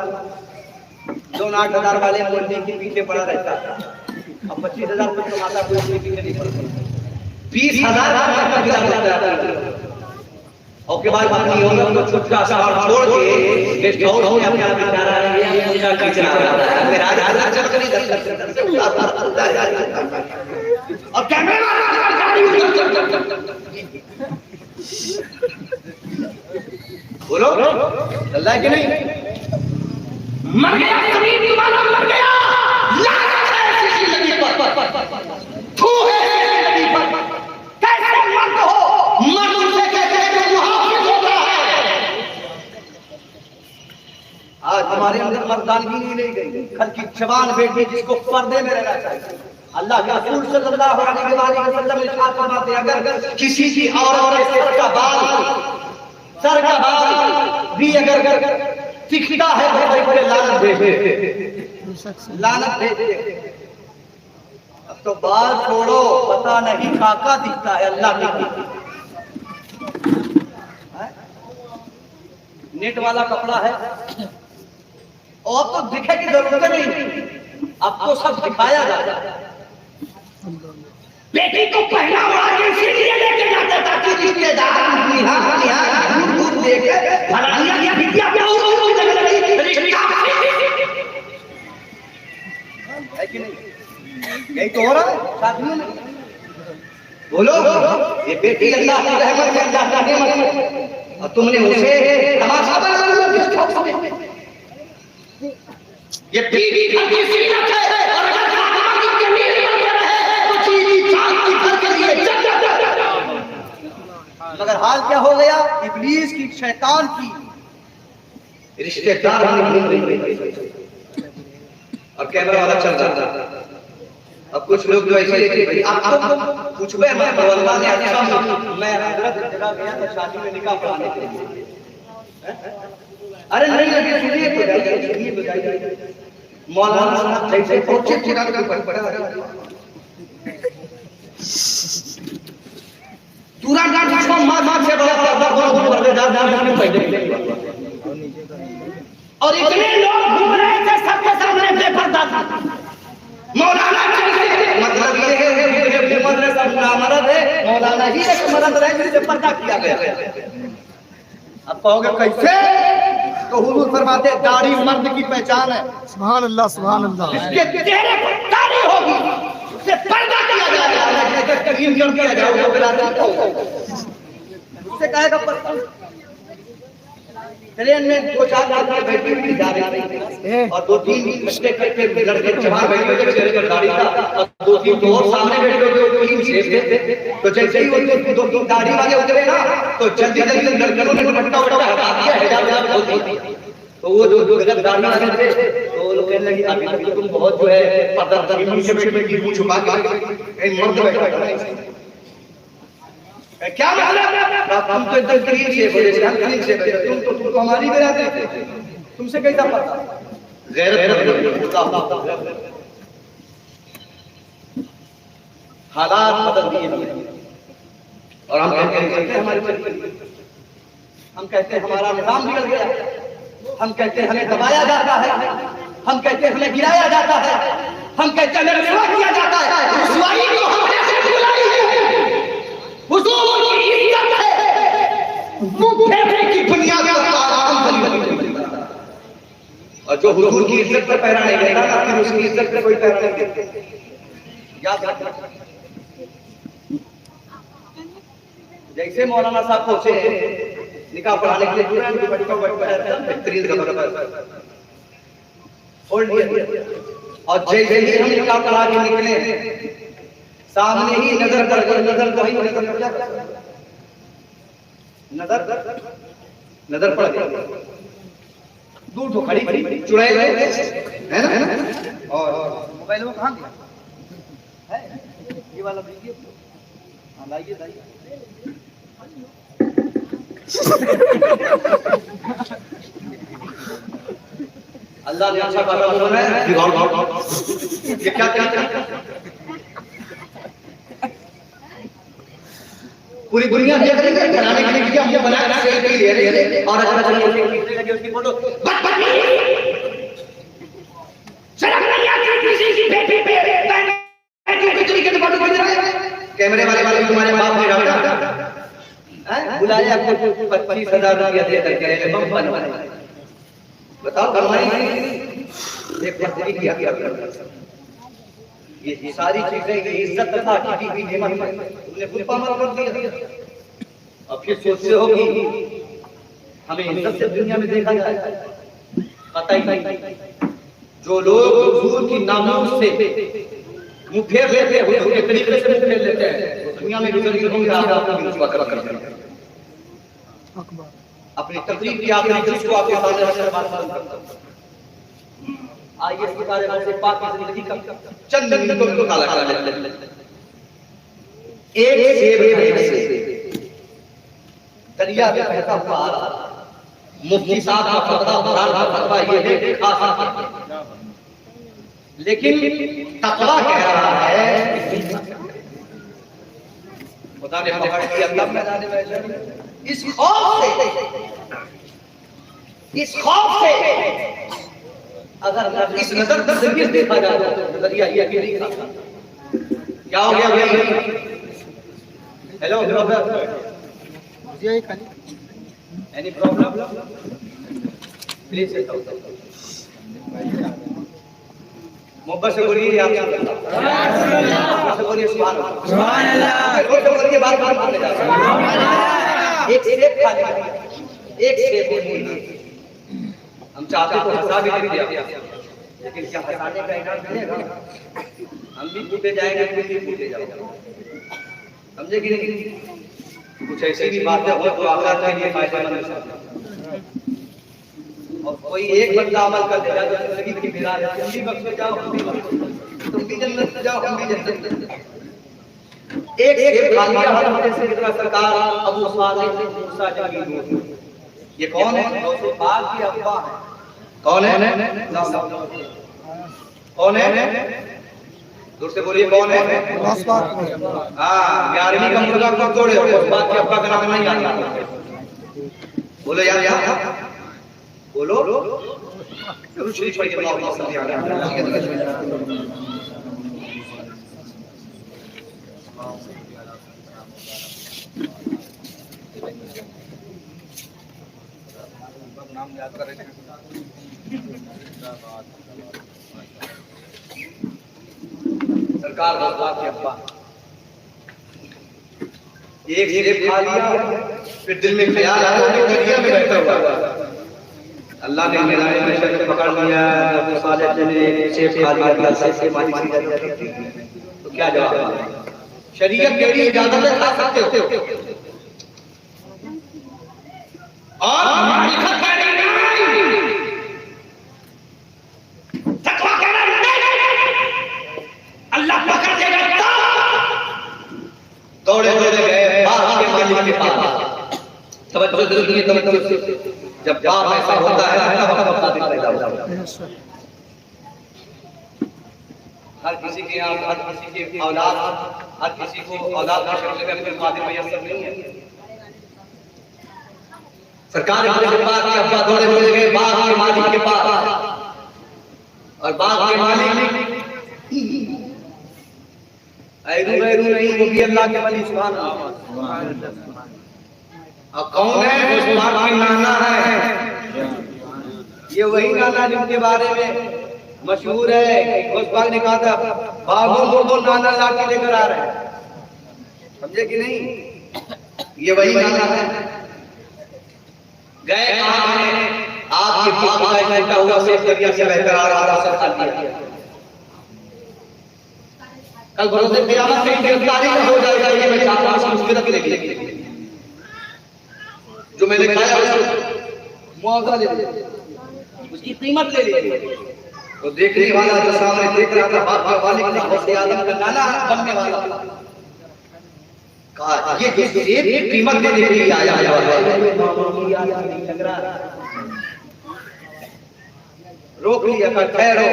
B: 2-8,000 वाले मोहल्ले के पीछे पड़ा रहता है। अब 25,000 को कमाता कोई पीछे नहीं पड़ता, 20,000 और के बाद अपनी औरत को छुट्टा शहर छोड़ के गेस्ट हाउस में अपने आप बेचारा है, मुझे का चला रहा है मेरा आधा चक्करी दर्शन से और कैमरा गाड़ी बोलो अल्लाह के नहीं मर गया करीब तुम्हारा मर गया, लानत है किसी नबी पर, थू है नबी पर, कैसे मर्द हो, मर्द से कहते हैं कि मुहाफिज होता है। आज हमारे अंदर मर्दानगी नहीं रह गई, घर की जवान बेटी जिसको पर्दे में रहना चाहिए। अल्लाह के रसूल सल्लल्लाहु अलैहि वसल्लम इरशाद फरमाते हैं अगर किसी की औरत के सर का बाल भी अगर दिखता है तो भाई पे लानत भेज। अब तो बाल छोड़ो, पता नहीं काका दिखता है अल्लाह की। नेट वाला कपड़ा है और तो दिखे की जरूरत नहीं, अब तो सब दिखाया जाता है। बेटी को पहला उड़ा के इसीलिए लेके जाता था कि रिश्तेदार दूर दूर देकर फलानिया की बिटिया पे है कि नहीं? यही तो हो रहा है शादियों में। बोलो, ये बेटी अल्लाह की रहमत है, अल्लाह का नेमत है, और तुमने उसे तमाशा बना लिया। ये बीवी घर की सीरत है, और अगर खातमा की जमीन पर रहे तो चीनी चांद की घर के लिए
C: मगर हाल क्या हो गया? इब्लीस की, शैतान की
B: रिश्तेदार और कैमरा वाला चल रहा था। अब कुछ लोग तो ऐसे भाई आपको कुछ भी मैं बलवा ने अच्छा मैं जगह गया था शादी में निकाह पढ़ाने के लिए। अरे नहीं अभी सुनिए तो जाइए मौलाना साहब जैसे पहुंचे चिराग के ऊपर पड़ा पूरा डांट मार से बड़ा और इतने लोग घूम रहे थे सबके सामने बेपर्दा था। मौलाना मतलब ये है मदरसा मरद है, मौलाना ही एक मरद है जिसे पर्दा किया गया।
C: अब कहोगे कैसे? तो हुजूर फरमाते दाढ़ी मर्द की पहचान है।
D: सुभान अल्लाह, सुभान अल्लाह।
B: इसके चेहरे पर दाढ़ी होगी, उसे पर्दा किया जाएगा, तकरीम कर दिया जाएगा,
C: उससे कहेगा पर्दा।
B: ट्रेन में 2-4 आदमी बैठी हुई जा रही थी और 2-3 बच्चे करके लड़के जवान बैठे हुए चेहरे पर दाढ़ी था और 2-3 तो और सामने बैठे हुए क्लीन शेव थे। तो जैसे ही वो 2 दाढ़ी वाले उतरे ना तो जल्दी जल्दी लड़कों ने दुपट्टा हटा दिया, हिजाब खोल दिया। तो वो जो गलत दाढ़ी वाले थे तो वो लोग कहने लगे अभी तक तुम बहुत जो है पर्दा नीचे बैठी मुंह छुपा के मर्द बैठा है क्या मतलब? तुम तो एकदम क्लीन शेव हो, जैसे हम क्लीन शेव है, तुम तो हमारी बिरादरी थे, तुमसे कैसा पता? गैरत हालात बदल दिए और हम कहते हैं हमारे हम कहते हैं हमारा निजाम बिगड़ गया, हम कहते हैं हमें दबाया जाता है, हम कहते हैं हमें गिराया जाता है, हम कहते हैं हमें रुसवा किया जाता है। रुसवाई को हमने से बुलाई है, हुजूर की इज्जत है, मुंह फेरने की बुनियाद पर आराम बनी। और जो हुजूर की इज्जत पर पैरा नहीं देता ना, फिर उसकी इज्जत पर कोई पैरा नहीं देता। याद रखना। जैसे मौलाना साहब पहुंचे निकाह पढ़ाने के लिए बेहतरीन और जैसे ही हम निकाह पढ़ा के निकले सामने ही नजर पड़ गई, नजर पड़ गई दूर तो खड़ी चुड़ैल है ना और
C: मोबाइल में कहाँ गया है? ये वाला लीजिए, हाँ लाइए लाइए।
B: अल्लाह ने अच्छा बात बनाया है। ये क्या पूरी दुनिया देख रही है बनाने के लिए हम बनाया सेल्फी ले रहे हैं और अच्छा लगे उसकी फोटो शर्म नहीं आती किसी की बेटी पे तरीके से फोटो खींच रहे हैं। कैमरे वाले तुम्हारे बाप ने रहा बुलाया आपको 25,000 रुपया दे करके बम बनवाने। बताओ हमारी एक बकरी किया ये सारी चीजें ये इज्जत तथा की भी नेमत है, तुमने खुद पामाल कर दिया। अब फिर सोचते हो कि हमें इज्जत से दुनिया में देखा जाए, पता ही नहीं। जो लोग हुजूर की नामूस से मुंह फेर लेते हैं, हुजूर के तरीके से मुंह फेर लेते हैं, दुनिया में गुजर होंगे आपको रुसवा कर अपनी तकरीर की आखिरी चीज को आपके सामने रखकर बात करता हूं। आइए इसके बारे में से पाक की जिंदगी का चंद मिनटों को काला कर लेते हैं। एक सेब है दरिया में बहता हुआ आ रहा। मुफ्ती साहब का फतवा ये है खास, लेकिन तकवा कह रहा है खुदा ने पकड़ के अल्लाह मैदान में इस खौफ से अगर इस नजर से देखा जाए तो नजरिया ये नहीं था। क्या हो गया भाई? Hello any problem? Please sit down. मोहब्बत से बोलिए आप से बोलिए सुभान अल्लाह। बोलिए बात बोलने जा रहे एक सेब खा लिया, एक सेब बोलिए। हम चाहते तो हंसा भी दिया, लेकिन क्या हंसाने का इनाम मिलेगा? हम भी टूटे जाएंगे, तुम भी टूटे जाओगे, समझे कि नहीं? कुछ ऐसी भी बातें हो तो आखिरत के लिए फायदेमंद है। और कोई एक बंदा अमल कर देगा तो जिंदगी की बिना तुम भी बख्शे जाओ, तुम भी जन्नत में जाओ, हम भी जन्नत में जाओ। एक खा लिया हजरत सैयदना सरकार अबू सालिह मूसा जंगी। ये कौन है? दोस्तों बाग की अब्बा है। कौन है? कौन है? दूर से बोलिए कौन है? हाँ, 11वीं का मुर्गा कब तोड़े हो? उस बात के अब्बा का नाम नहीं आता। बोलो यार यार बोलो। जरूर शरीफ पढ़िए अल्लाह सल्ली अलैहि। नाम याद कर रहे हैं। सरकार भगवान के अब्बा एक सेब खा लिया, फिर दिल में ख्याल आया कि दरिया में बैठा हुआ अल्लाह ने मेरे नशे में पकड़ लिया। अबू सालिह ने एक सेब खा लिया, अल्लाह से मालिक तो क्या जवाब? शरीयत के लिए इजाजत है, खा सकते हो और मालिकत का नहीं, तकवा का नहीं। अल्लाह पकड़ देगा तो दौड़े दौड़े गए बाप के मालिक के पास। तवज्जो जरूरी है, तवज्जो। जब बाप ऐसा होता है तब सादिक पैदा होता है। हर किसी के यहाँ, हर किसी के औलाद, हर किसी को औलाद का शक्ल में अपने खादिम मयस्सर नहीं है। सरकार के पास के अब्बा दौड़े दौड़े गए बाग के मालिक के पास, और बाग के मालिक ऐरू ऐरू नहीं, वो भी अल्लाह के वली सुभान अल्लाह। अब कौन है? उस बाग के नाना है। ये वही नाना जिनके बारे में मशहूर है कि उस बाग ने कहा था बागों को नाना ला के लेकर आ रहे हैं, समझे कि नहीं? ये वही नाना है। गए आपके बाप का इकट्ठा हुआ सेब दरिया से बहकर आ रहा था, सब खा लिया। कल भरोसे क़यामत में गिरफ्तारी हो जाएगा, ये मैं चाहता हूं मुश्किल के लिए जो मैंने खाया उसको मुआवजा ले ले, उसकी कीमत ले ले। तो देखने वाला जो सामने देख रहा था बाप का मालिक था, उसके आदम का नाना बनने वाला कहा ये जो सेब कीमत देने के लिए आया है रोक लिया, कर ठहरो,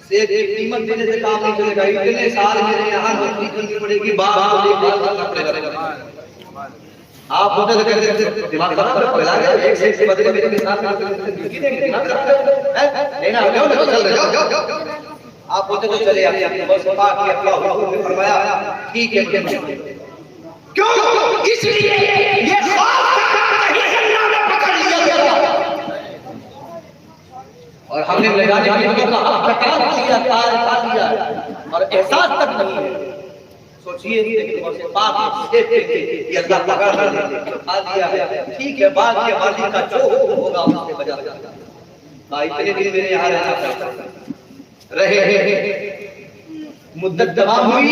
B: सेब की कीमत देने से काम नहीं चलेगा। इतने साल मेरे यहाँ नौकरी करनी पड़ेगी, बाप को देखभाल करना पड़ेगा। आप होते तो कहते दिमाग खराब है, पगला गया, एक सेब के बदले मेरे साथ दिमाग खराब है, लेना हो तो चल रहे जाओ। आप होते तो चले आते, बस पाक के अल्लाह हुक्म ने फरमाया ठीक है। क्यों? इसलिए ये ख्वाब कहीं अल्लाह ने पकड़ लिया और हमने ले जाने की का हक हटा लिया, खा लिया और एहसास तक नहीं है। सोचिए लेकिन पाक से ये अल्लाह पकड़ ले खा लिया है, ठीक है, बात के मालिक का जो होगा उससे बजा भाई। इतने दिन मेरे यहाँ रहे मुद्दत तमाम हुई,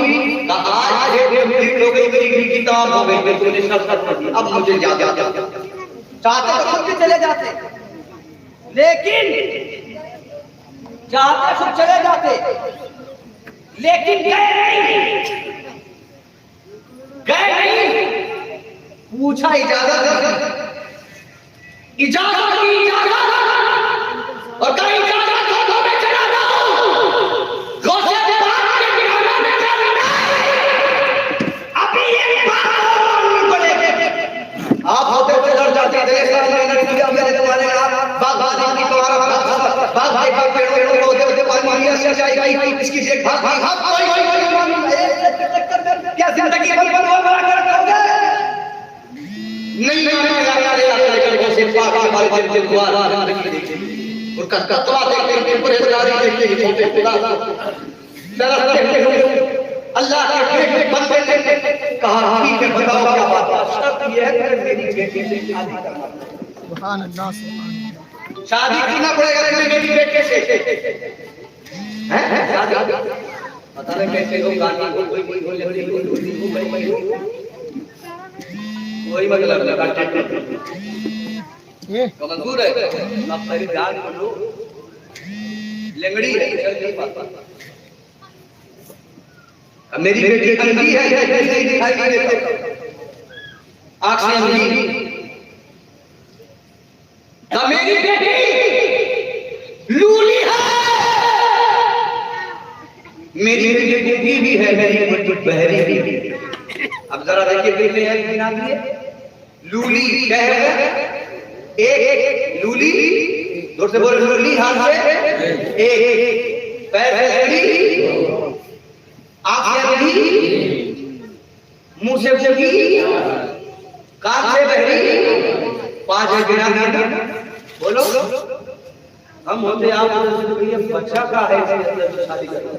B: आज कंप्लीट हो गई, मेरी किताब हो गई, तूने शर्त कर दी, अब मुझे याद चाहते तो खुद चले जाते, लेकिन चाहते खुद चले जाते, लेकिन गए नहीं, पूछा इजाजत की और कहीं इजाजत हो तो मैं चला जाऊं। आप होते तो डर जाते थे, मेरे तुम्हारे बागबानी की तुम्हारा बाग पेड़ों पौधे पानी इसकी देखभाल जिंदगी भर बनवा बना कर रखोगे? नहीं से पाक हमारे दिल दुआ जिंदगी देखी और कतवा देखते हैं, परहेजगारी देखते हैं, छोटे खुदा तरसते हुए अल्लाह के बंदे ने कहा ठीक है बताओ क्या बात है? शर्त ये है कि मेरी बेटी से शादी करना।
D: सुभान अल्लाह सुभान अल्लाह।
B: शादी करना पड़ेगा तुम्हें मेरी बेटी से। हैं शादी पता नहीं कैसे लोग गाली हो कोई कोई कोई मतलब लगा
D: ये
B: मंजूर है। अब मेरी जान बोलो लंगड़ी है चल नहीं पाता। अब मेरी बेटी अंधी है नहीं दिखाई नहीं देता आंख से अंधी। अब मेरी बेटी लूली है, मेरी बेटी भी है, मेरी बेटी बहरी भी। अब जरा देखिए बेटे हैं कि नाम दिए लूली क्या है? एक लूली जोर से बोल लूली हाथ से एक पैर से लड़ी आंख से अंधी मुंह से उंगी कान से बहरी पांच है बिना बोलो हम होते आप बच्चा का है शादी करते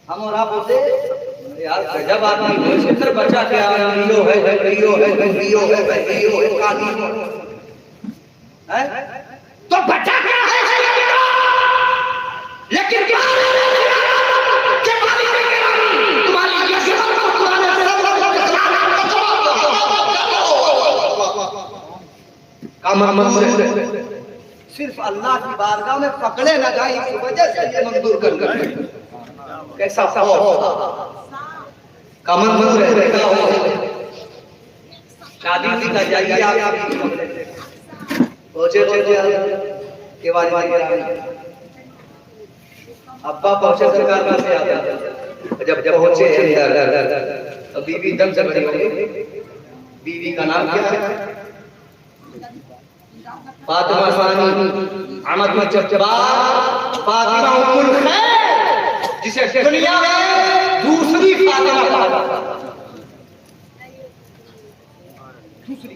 B: हम और आप होते यार गजब आदमी हो सिर्फ बच्चा क्या लियो है लियो है लियो है लियो है कानी है तो बच्चा क्या है लेकिन सिर्फ अल्लाह की बारगाह में पकड़े ना जाए इस वजह से ये मंजूर कर कैसा कमर मंजूर है। शादी भी कर जाइए आप पहुंचे के बाद अब्बा पहुंचे सरकार से आता जब पहुंचे तो बीवी दम से खड़ी हो गई। बीवी का नाम क्या है? फातिमा सानी अहमद मुजफ्फा फातिमा उम्मुल खैर जिसे दुनिया में दूसरी फातिमा कहा जाता है। दूसरी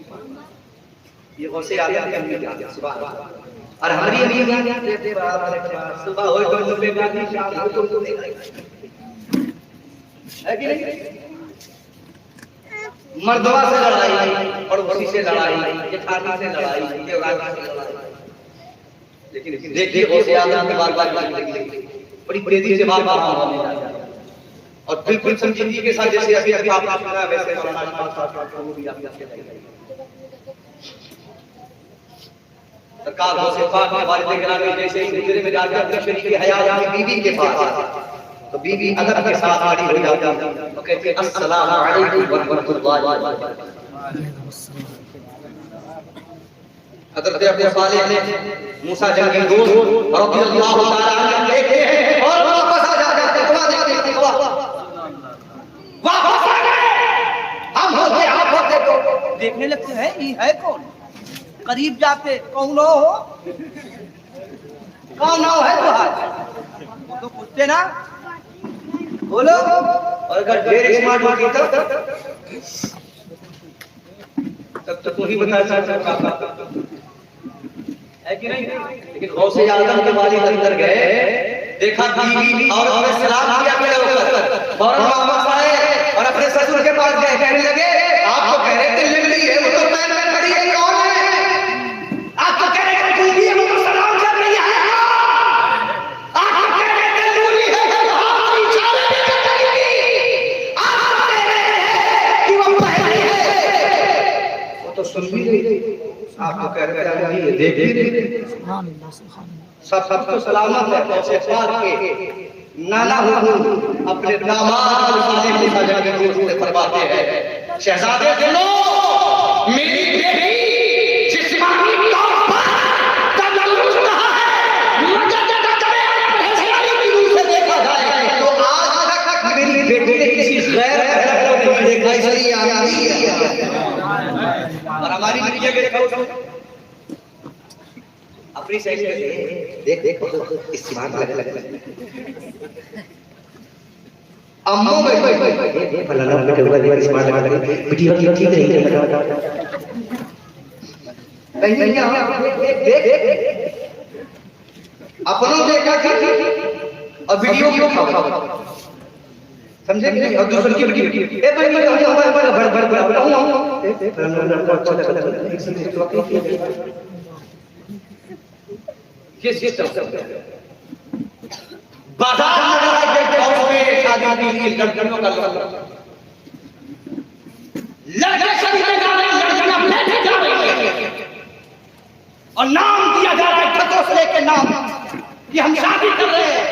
B: ये गौसे आदम की अम्मी सुभान अल्लाह और हमारी अम्मी सुबह हो तो पे गाती शाम हो तो है कि नहीं? मर्दवा से लड़ाई पड़ोसी से लड़ाई जेठानी से लड़ाई देवरानी से लड़ाई। लेकिन देखिए गौसे आदम के बार-बार बड़ी तेजी से बात होने लगा और बिल्कुल संजीदगी के साथ जैसे अभी आपने सुना वैसे वो भी आप सरकार गौसे पाक के वालिद गिरामी जैसे ही गुजरे में जाकर अपने शरीक के हया की बीवी के पास तो बीवी अदब के साथ खड़ी हो जाती तो कहती अस्सलाम वालेकुम व रहमतुल्लाहि व बरकातहू। हजरत अबू सालेह मूसा जंगी दोस्त रज़ियल्लाहु ताला अन्हु देखते हैं और वापस आ जाते हैं। वापस आ गए हम होते आप होते तो
C: देखने लगते हैं ये है कौन? करीब जाते कौन हो कौन हो है तो पूछते ना बोलो।
B: और अगर ढेर स्मार्ट होगी तब तो ही बता सकता है कि नहीं? लेकिन गौसे आजम के वालिद अंदर गए देखा बीवी और अपने सलाम किया खड़े होकर फौरन वापस आए और अपने ससुर के पास गए कहने लगे आप तो कह रहे थे लंगड़ी है वो तो पैर में खड़ी है कौन है? आप तो कह रहे थे बीवी है वो तो सलाम कर रही है। आप तो कह रहे थे लूली है वो हाथ इशारे में कर रही थी। आप कह रहे हैं कि वो पहली है वो तो सुन भी रही। आप तो कह रहे थे देख भी रही।
D: सुभान अल्लाह सुभान अल्लाह।
B: सब तो सलामत है कैसे पाक के नाना हो अपने दामाद को साले के साथ जाके दोस्त से फरमाते हैं शहजादे सुनो मेरी बेटी जिस्मानी तौर पर तंदुरुस्त रहा है मगर जब कभी पहचानी की रूह से देखा जाए तो आज तक मेरी बेटी ने किसी गैर अहद को नहीं देखा इसलिए आती है और हमारी दुनिया के देखो अपनी सही देख देखो इस्तेमाल लग अम्मो भाई फलाना बेटा हुआ स्मार्ट लगा वीडियो ठीक नहीं देख अपनों देखा और वीडियो क्यों खाओ समझे नहीं और दूसरे की वीडियो ए भाई मैं ये बाजार में लगा के गांव में शादी के लिए लड़कियों का लड़के सभी में जा रहे हैं, लड़कियां बैठे जा रही हैं और नाम दिया जा रहा है खतोसले के नाम कि हम शादी कर रहे हैं।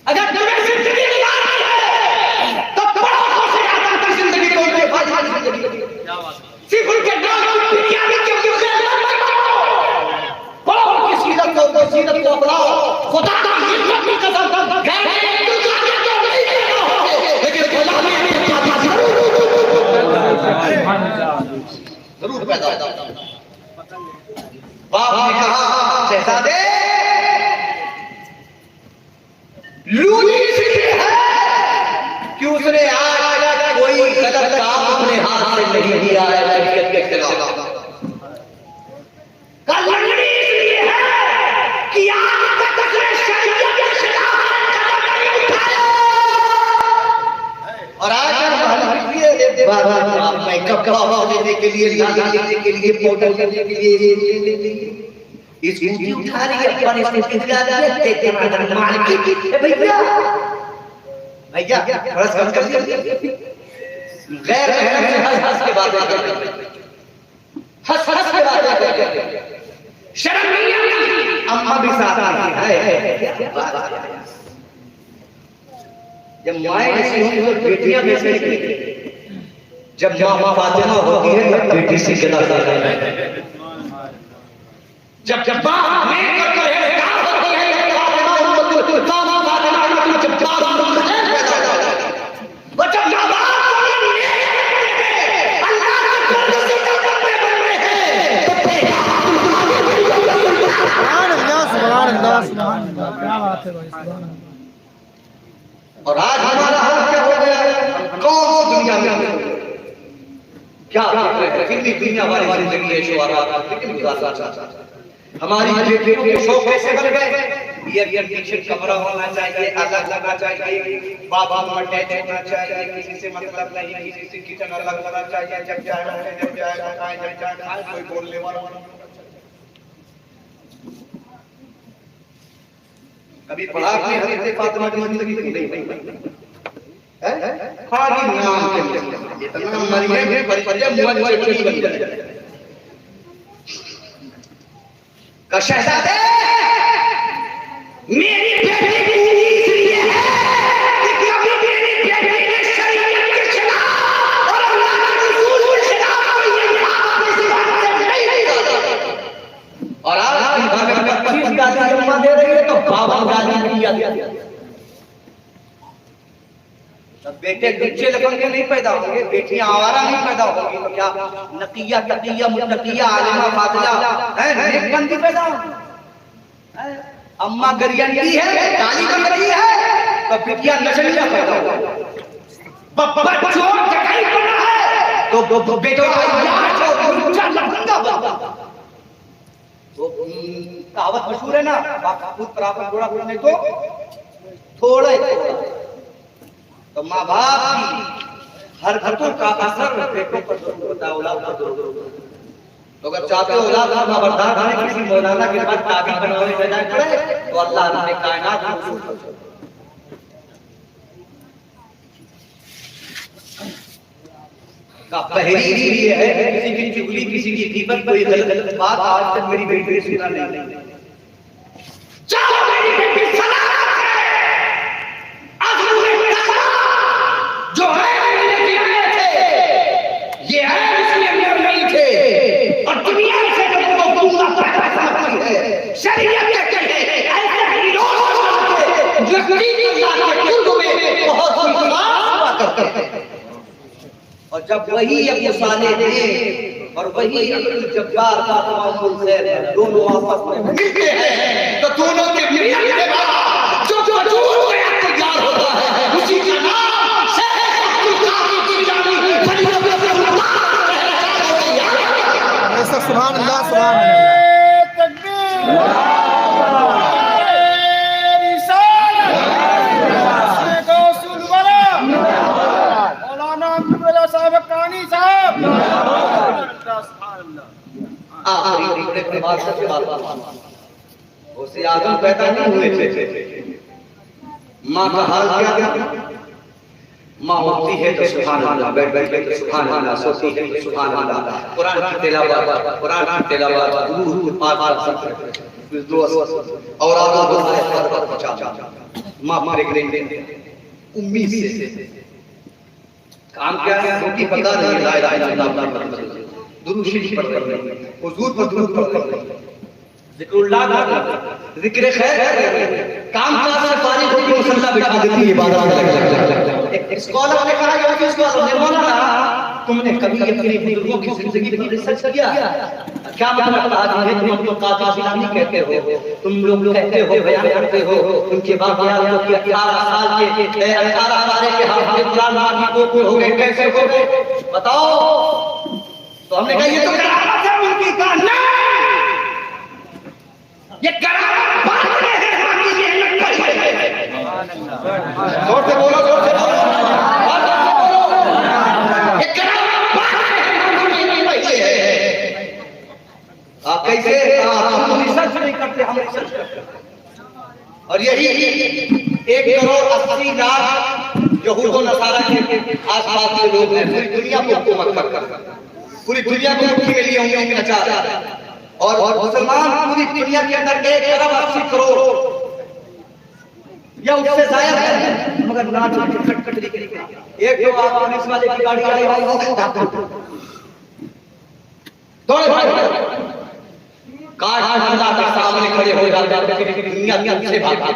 B: अगर तुम्हें जिंदगी गुजारनी है तो बड़ों को से ज्यादा की जिंदगी को उनके भाई जिंदगी सिर्फ उनके नाम की बिरयानी के मुझे बड़ों की सीरत को अपनाओ। खुदा का हिम्मत की कसम जरूर पैदा होता। बाप ने कहा शहजादे लूटी इसलिए है कि उसने आज कोई गलत काम अपने हाथ से नहीं किया है शरीयत के खिलाफ। लंगड़ी इसलिए है कि आज तक उसने शरीयत के खिलाफ कदम नहीं उठाया और आज मेकअप करने के लिए लाने के लिए पाउडर करने के लिए इस स्कूटी उठा रही है पर इसने कितना देते हैं मार के भैया भैया थोड़ा कम कर दिया गैर हंस के बात हंस के बात शर्म नहीं आती। अम्मा भी साथ है जब माए ऐसी होती है बेटियां वैसे निकलती। जब मां फातिमा होती है तब बेटी से गिला जाता है। जब जब बाप में करता है काम होती है फातिमा उम्मतुल फातिमा फातिमा जब बाप बच्चा जब बाप अल्लाह के कुर्सी पे बन रहे हैं
D: सुभान अल्लाह सुभान अल्लाह सुभान अल्लाह क्या बात है भाई सुभान अल्लाह।
B: और आज हमारा हाल क्या हो गया है कौन सी दुनिया में क्या कितनी दुनिया हमारी जिंदगी है शुआरा लेकिन गुजारा हमारी बेटियों के शौक कैसे बन गए। एयर कंडीशन कमरा होना चाहिए, अलग लगना चाहिए, बाबा अटैच होना चाहिए, किसी से मतलब नहीं, किसी से किचन अलग होना चाहिए, जब जाए खाए कोई बोलने वाला कभी पढ़ा आपने हज़रत फातिमा की जिंदगी नहीं खाली नाम के लिए इतना मरियम है परिचय मुझे बन जाए का शहजादे मेरी बेटी की इसलिए है कि कभी मेरी बेटी ने शरीयत के खिलाफ और अल्लाह के रसूल के खिलाफ कोई बात किसी बात से नहीं की और आज घर में 25 गाली अम्मा दे रही है तो बाबा गाली दिया बेटे बच्चे लगन के नहीं पैदा होंगे, बेटियां आवारा नहीं पैदा होंगी तो क्या नकिया तकिया मुत्तकिया आलिमा फातिला है नेकबंदी पैदा होंगी। अम्मा गरियंडी है गाली कर रही है तो बेटियां नशलिया पैदा होंगी। बब्बा चोर डकैत बना है तो बेटा यार जो ऊंचा लफंगा बना तो कहावत मशहूर है ना बाप प्राप्त घोड़ा करने को थोड़ा तो माँ बाप की हरकतों का असर बेटों पर होता है औलाद पर। तो अगर चाहते हो औलाद का बर्दाश्त करने किसी मौलाना के बाद ताबीज बनवाने बजाय पड़े तो अल्लाह ने कायनात का पहली इसलिए है किसी की चुगली किसी की गीबत कोई गलत बात आज तक मेरी बेटी ने सुना नहीं। चलो मेरी बेटी सलामत जो है ये है इसलिए मेरे नहीं थे और दुनिया से जो पूरा पैदा समझती है शरीयत के कहते ऐसे हीरो यकीन अल्लाह के कुर्ब में बहुत विश्वास करते हैं और जब वही अपने साले थे और वही अब्दुल जब्बार फातिमा उम्मुल खैर दोनों आपस में मिलते हैं तो दोनों के मिलने के बाद जो जो तैयार होता है
D: सुभान अल्लाह सुभान अल्लाह
B: उससे आदम पैदा नहीं हुए थे, माँ का हाल क्या था? माँ उठती है तो सुभान अल्लाह, बैठ बैठ के सुभान अल्लाह, सोती है तो सुभान अल्लाह, कुरान की तिलावत, कुरान की तिलावत, दुरूद पाक और आला बोलता है माँ प्रेग्नेंट उम्मीद से काम क्या है? रोटी पका रही है, ला इलाहा इल्लल्लाह दुरूद शरीफ पढ़ रही है, हुजूर पर दुरूद पढ़ रही है, जिक्रुल्लाह का जिक्र खैर काम काज से फारिग होकर मुसल्ला बिठा देती है, इबादत लग। एक स्कॉलर ने कहा कि स्कॉलर ने बोला, तुमने कभी अपने बुजुर्गों की जिंदगी पर रिसर्च किया? क्या मतलब आज है तुम अपने काजी इस्लामी कहते हो, तुम लोग कहते हो, बयान करते हो उनके बाप दादा के 18 साल के 18 पारे के हाफिज कुरान माफी को हो गए, कैसे हो गए बताओ? तो हमने कहा ये तो करामत है उनकी का, नहीं ये करामत बात है, हमारी मेहनत का है। जोर से बोलो, जोर से बोलो, ये करामत बात है, हमारी मेहनत का है। आप कैसे हम रिसर्च नहीं करते, हम रिसर्च करते। और यही 1,80,00,000 यहूद और नसारा के आसपास के लोग हैं, पूरी दुनिया को हुकूमत करते हैं, पूरी दुनिया को मुट्ठी में लिए होंगे उनके नचार, और मुसलमान पूरी दुनिया के अंदर 1,80 करोड़ या उससे ज्यादा है, मगर नाच खटखट एक तो आप पुलिस वाले की गाड़ी आई दौड़े भाई काट अल्लाह के सामने खड़े हो जाते हैं, दुनिया के पीछे भागते हैं,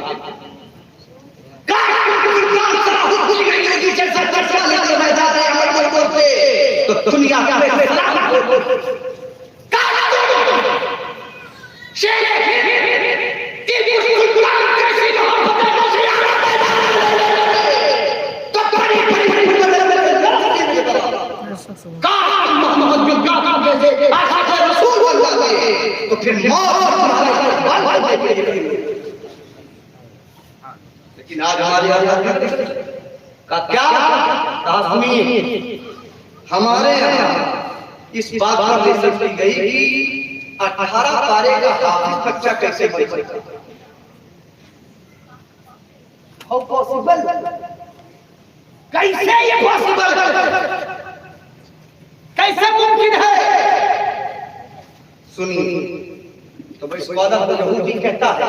B: तो दुनिया का तो फिर लेकिन आज हमारे का क्या हमारे यहाँ इस बात पर रिसर्च की गई कि 18 पारे का हाफिज बच्चा कैसे बन सकता है? How possible? कैसे ये पॉसिबल? कैसे मुमकिन है? सुनिए, तो भाई स्कॉलर यहूदी कहता है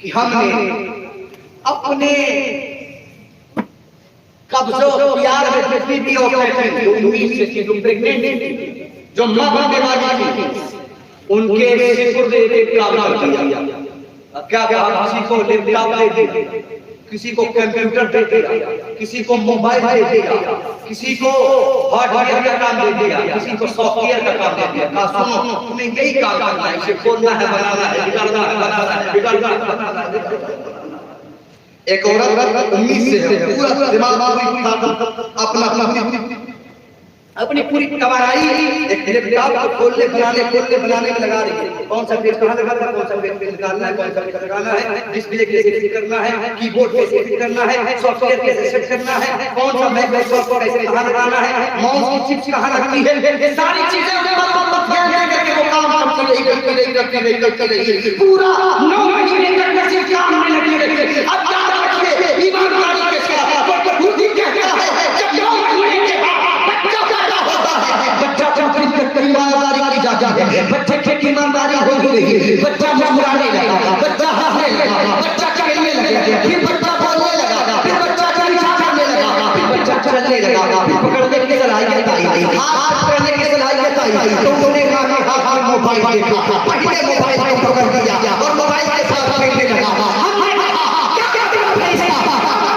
B: कि हमने अपने कब्जों प्यार में जितनी भी औरतें थी, उम्मीद से थी, जो प्रेग्नेंट जो मां बनने वाली थी, उनके सिर पे एक काम कर दिया। क्या क्या? किसी को लैपटॉप दे दिया, किसी को कंप्यूटर दे दिया, किसी को मोबाइल दे दिया, किसी को हार्डवेयर का काम दे दिया, किसी को सॉफ्टवेयर का काम दे दिया। कहा सुनो, तुम्हें यही काम करना है, इसे खोलना है, बनाना है, बिगाड़ना है, बनाना है, बिगाड़ना है। एक औरत उम्मीद से पूरा दिमाग अपना अपनी पूरी तवाराई एक लैपटॉप को खोलने बनाने में लगा रही है। कौन सा पेज कहां लगाना है, कौन सा पेज निकालना है, कौन सा पेज लगाना है, डिस्प्ले कैसे सेट करना है, कीबोर्ड कैसे सेट करना है, सॉफ्टवेयर कैसे सेट करना है, कौन सा माइक्रोसॉफ्ट कैसे कहां लगाना है, माउस की चिप्स कहां रखनी है, ये सारी चीजें ध्यान करके वो काम करती रही पूरा 9 महीने तक किसी काम में लगी रही। अब याद रखिए, ईमानदारी के साथ खुद ही कहता है जब 9 महीने के बाद बच्चा ईमानदारी की जाता है, बच्चे की ईमानदारी हो गई, बच्चा मुस्कुराने लगा, बच्चा हंसने लगा, बच्चा खेलने लगा, फिर बच्चा बोलने लगा, फिर बच्चा करने लगा, फिर बच्चा चलने लगा, फिर पकड़ने की सलाहियत आई, हाथ पकड़ने की सलाहियत आई, तो उन्होंने कहा कि हाथ में मोबाइल देखा, पहले मोबाइल को पकड़ लिया और मोबाइल के साथ खेलने लगा। क्या कहते हैं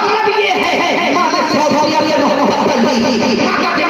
B: मतलब ये है मालिक सौभाग्य के मोहब्बत नहीं, क्या कहते हैं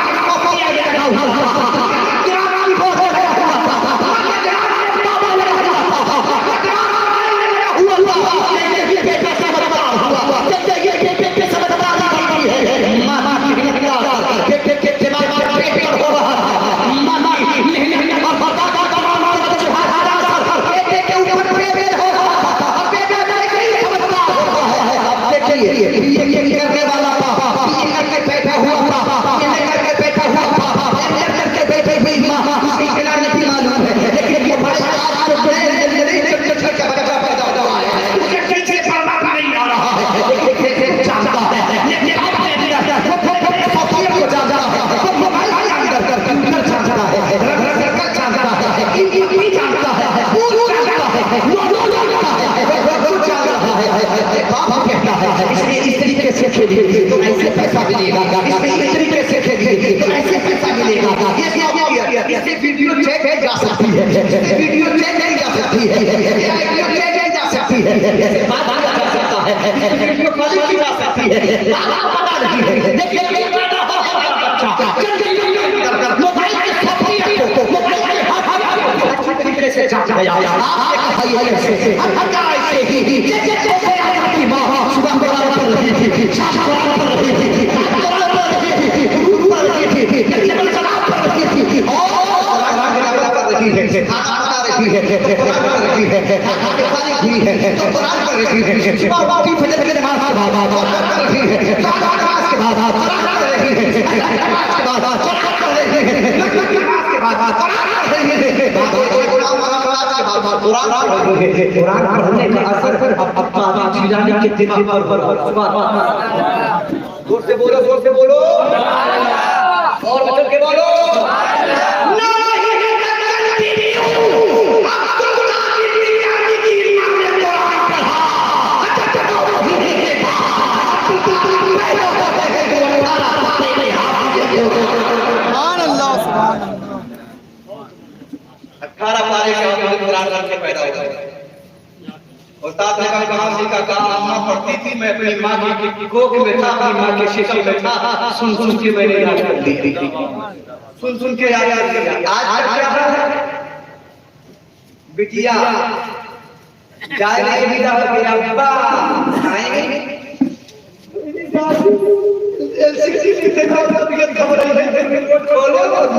B: पैसा मिलेगा, इसमें इस तरीके से खेलिए तो ऐसे पैसा मिलेगा, इससे वीडियो चेक जा सकती है, वीडियो चेक जा सकती है, वीडियो चेक जा सकती है, बात किया जा सकता है, वीडियो कॉलिंग की जा सकती है, पता नहीं है लेकिन मोबाइल के मोबाइल अच्छी तरीके से जान गया सुबह कुरान पढ़ रही थी, शाम कुरान पढ़ रही थी, रात कुरान पढ़ रही थी, रूह पढ़ रही थी, जब सलाम पढ़ रही थी और पढ़ रही है, खाना बना रही है, कुरान पढ़ रही है, खाने वाली भी है तो कुरान पढ़ रही है, सुबह उठती फजर की नमाज के बाद पढ़ रही है, नमाज के बाद कुरान पढ़ रही है, नमाज के बाद कुरान पढ़ रही है, नमाज के बाद कुरान पढ़ रही है, कुरान पढ़ने का असर अब जाने के दिमाग पर जोर से बोलो और बचल के बोलो
D: सुभान अल्लाह, सुभान अल्लाह।
B: 18 पारे के कुरान के पैदा हो गए। उस्ताद ने कहा अम्मा पढ़ती थी, मैं अपनी माँ की कोख में था, अपनी माँ के शीशे में था, सुन के मैंने याद कर दी थी, सुन के याद कर दिया। आज क्या है बिटिया जाए नहीं बिना मेरा अब्बा आएंगे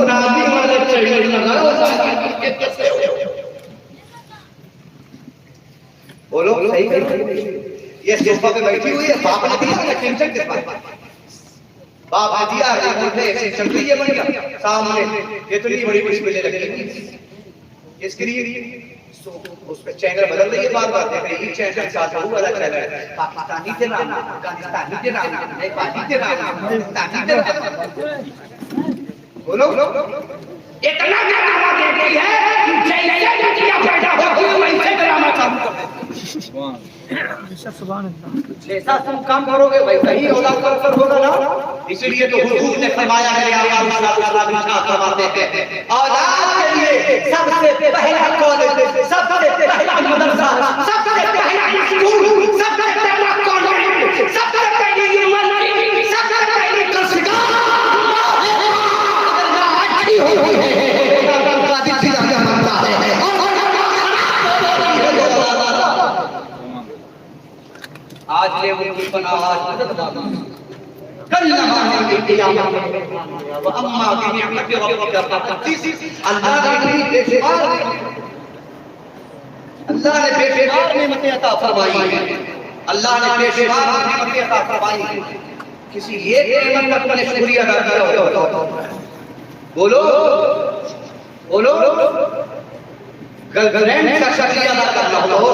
B: नानी वाला चाहिए बोलो सही ये सोफा पे बैठी हुई है, बाप ने दिया टेंशन के पास, बाप ने दिया चल रही है बढ़िया सामने इतनी बड़ी मुश्किलें लगी इसके लिए उस पे चैनल बदल रही है, बार देख रही है चैनल साथ वाला channel Pakistani drama, Afghanistani drama, Nepali drama, Hindustani drama, बोलो इतना ड्रामा देखती है जैसे बिटिया पैदा होती है वैसे ड्रामा चालू कर देती
D: बेशक सुभान अल्लाह।
B: जैसा तुम काम करोगे वैसा ही औलाद का असर होगा ना, इसलिए तो हुजूर ने फरमाया है आप फरमाते हैं औलाद के लिए सबसे पहला कॉलेज, सबसे पहला मदरसा, सबसे पहला स्कूल, सबसे पहला कॉलेज, सबसे पहली यूनिवर्सिटी, सबसे पहली कसरत अच्छी हुई है आज ले उनकी पनाह मदद मांगी कल नमाने की क़यामत में व अम्मा की निअमत रब्बिका फहदीस। अल्लाह ने बेशुमार नेमतें अता फरमाई है, अल्लाह ने बेशुमार नेमतें अता फरमाई है, किसी एक नेमत का तुमने शुक्रिया अदा किया हो बोलो गर्लफ्रेंड का शुक्रिया अदा करना हो,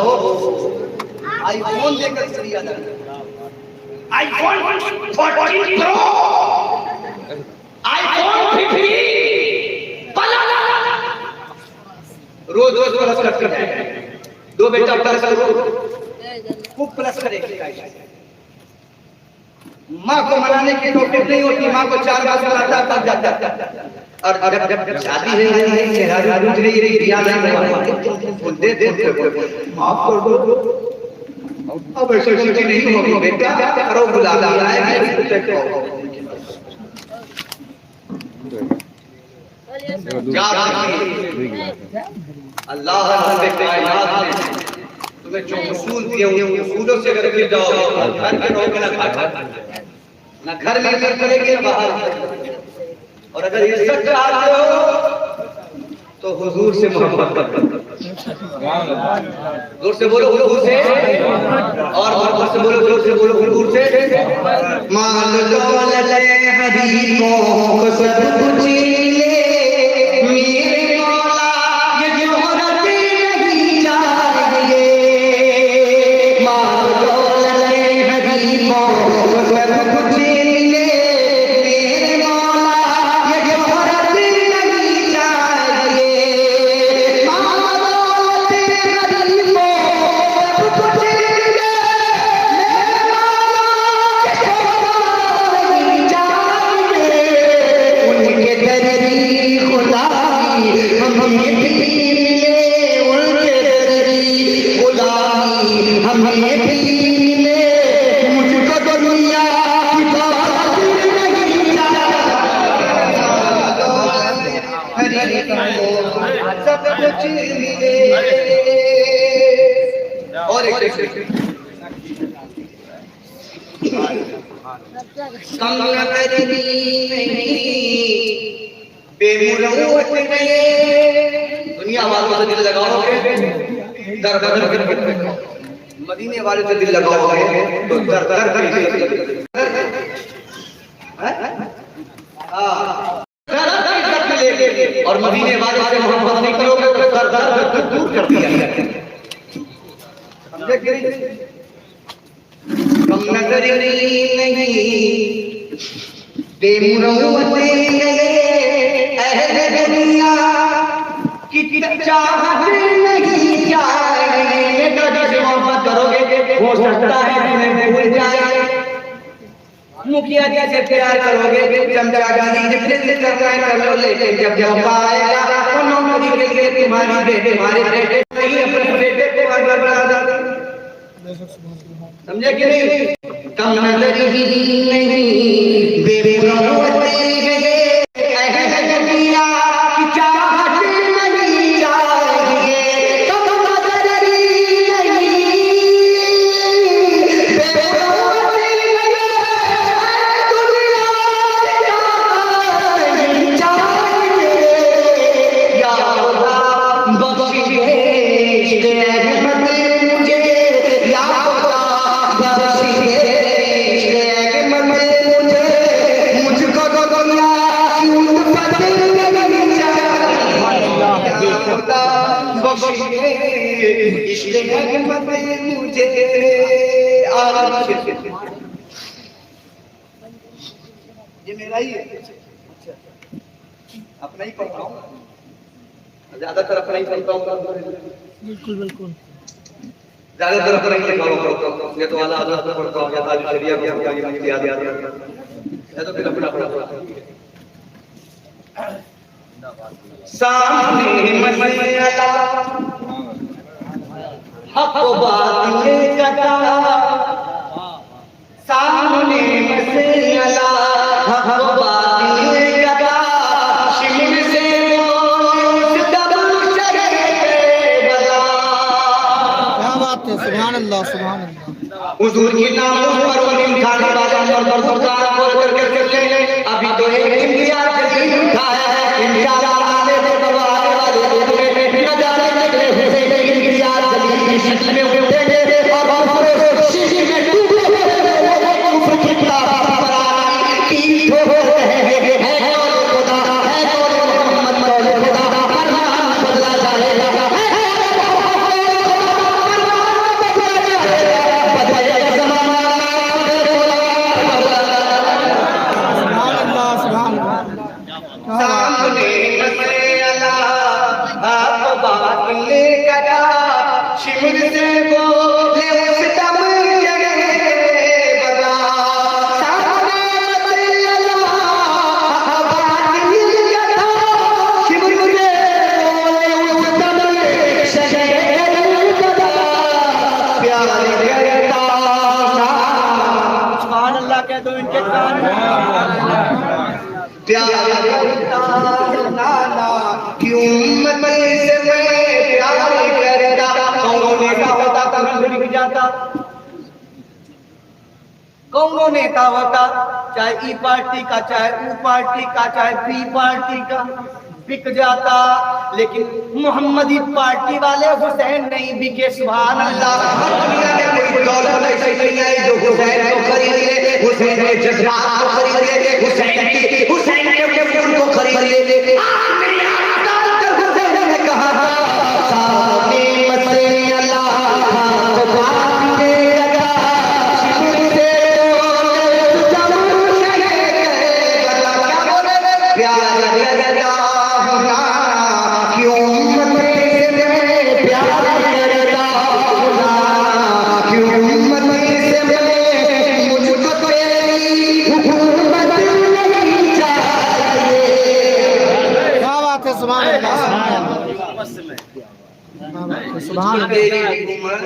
B: आईफोन लेकर शुक्रिया अदा आईफोन 14 प्रो, आईफोन 15 रोज प्लस करते हैं, दो बेटा प्लस करो खूब प्लस करेंगे। माँ को मनाने की नौकरी नहीं होती, माँ को 4 बार बुलाता तब जाता, और जब शादी है चेहरा दूध नहीं दिया नहीं दे माफ कर दो, अब ऐसे गलती नहीं होगी बेटा, करो बुला लाया है अल्लाह ने तुम्हें जो उसूल दिए उन उसूलों से अगर गिर जाओ घर के रहोगे ना घर में इज्जत करेंगे ना बाहर, और अगर इज्जत चाहते हो तो हुजूर से मोहब्बत करो, जोर से बोलो हुजूर से, और जोर से बोलो हुजूर से। मान लो ले हबीबों को सब कुछ ले मेरे मौला ये जोहरत नहीं चाहिए, मान लो ले हबीबों को सब कुछ ले मेरे मौला ये जोहरत नहीं चाहिए, मान लो ले हबीबों को सब कुछ ले मेरे मौला ये जोहरत नहीं सब कुछ मिले। और एक कम न करनी बेमुरौवत गए। दुनिया वालों से दिल लगाओगे दर दर कर मदीने वाले से दिल लगाओगे तो दर दर कर और मदीने वाले से मोहब्बत नहीं करोगे तो दर दर कर दूर कर दिया जाएगा। समझे कि नहीं? कम नजर नहीं बेमुरौवत गए अहले दुनिया की चाहत नहीं जाएंगे। से मोहब्बत करोगे हो सकता है तुम्हें भूल जाए। मुखिया जैसे प्यार करोगे चमचा गाली जितने दिल करना है कर लो, लेकिन जब जब आएगा तो नौकरी के लिए तुम्हारी बेटे हमारे बेटे नहीं अपने बेटे को आगे बढ़ा देते। समझे कि नहीं? कम नजर ही नहीं बेमुरौवत गए अहले दुनिया की चाहत नहीं जाएंगे। कम नजर ही नहीं बेमुरौवत गए दुनिया नहीं जाएंगे। या खुदा बख्शिए इश्क़ अहमद मुझे, या खुदा बख्शिए इश्क़ अहमद मुझे, मुझको दुनिया की उल्फत नहीं चाहिए। खुदा बख्शिए इश्क़ अहमद मुझे। ये मेरा ही है, अपना ही पढ़ता हूँ, ज्यादातर अपना ही पढ़ता हूँ।
D: बिल्कुल बिल्कुल
B: ज्यादातर अपना ही लिखा हुआ पढ़ता हूँ। ये तो वाला आदत पढ़ता हूँ, या ताज शरिया को या मुफ्ती याद याद है तो फिर अपना पढ़ता हूँ। सामने मसला हक बातिल कटा, सामने मसला हक बातिल कटा, शिमर से
D: सुभान अल्लाह सुभान अल्लाह।
B: हुजूर की नाम पर उन्हीं खाने वाले नंबर सरकार को करके चले। अभी तो एक इम्तियाज जल्दी उठा है इंशाअल्लाह आने से तो आने वाले दिन न जाने निकले हुसैन की इम्तियाज जल्दी की शक्ल में उठेंगे और पूरे शीशे में डूबे कुफ्र की ताकत पर की हो रहे हैं। और खुदा है और मोहम्मद मौला खुदा फरमान बदला जाएगा। सामने मसला हक बातिल कटा, शिमर से बोले उस दम जगह बता। सामने मसला हक बातिल कटा, शिमर से बोले उस दम जगह बता। प्यार करता सुभान अल्लाह कह दो इनके कान में। प्यार करता नाना क्यों उम्मत से मैं प्यार करता। कौनो नेता होता तो रंग बिक जाता, कौनो नेता होता चाहे ई पार्टी का चाहे ऊ पार्टी का चाहे बी पार्टी का बिक जाता, लेकिन मोहम्मदी पार्टी वाले हुसैन नहीं बिके। सुभान अल्लाह। दुनिया में कोई दौलत ऐसी नहीं आई जो हुसैन को खरीद ले, हुसैन के जज्बात को खरीद ले, हुसैन के खून को खरीद ले। हुसैन ने कहा सामने मसला तो बात में लगा, शिमर से प्यार करता क्यों उम्मत से प्यार करता, क्यों उम्मत से मुझको तेरी हुकूमत नहीं चाहिए।
D: क्या बात है सुभान अल्लाह सुभान अल्लाह।
B: तेरी हुकूमत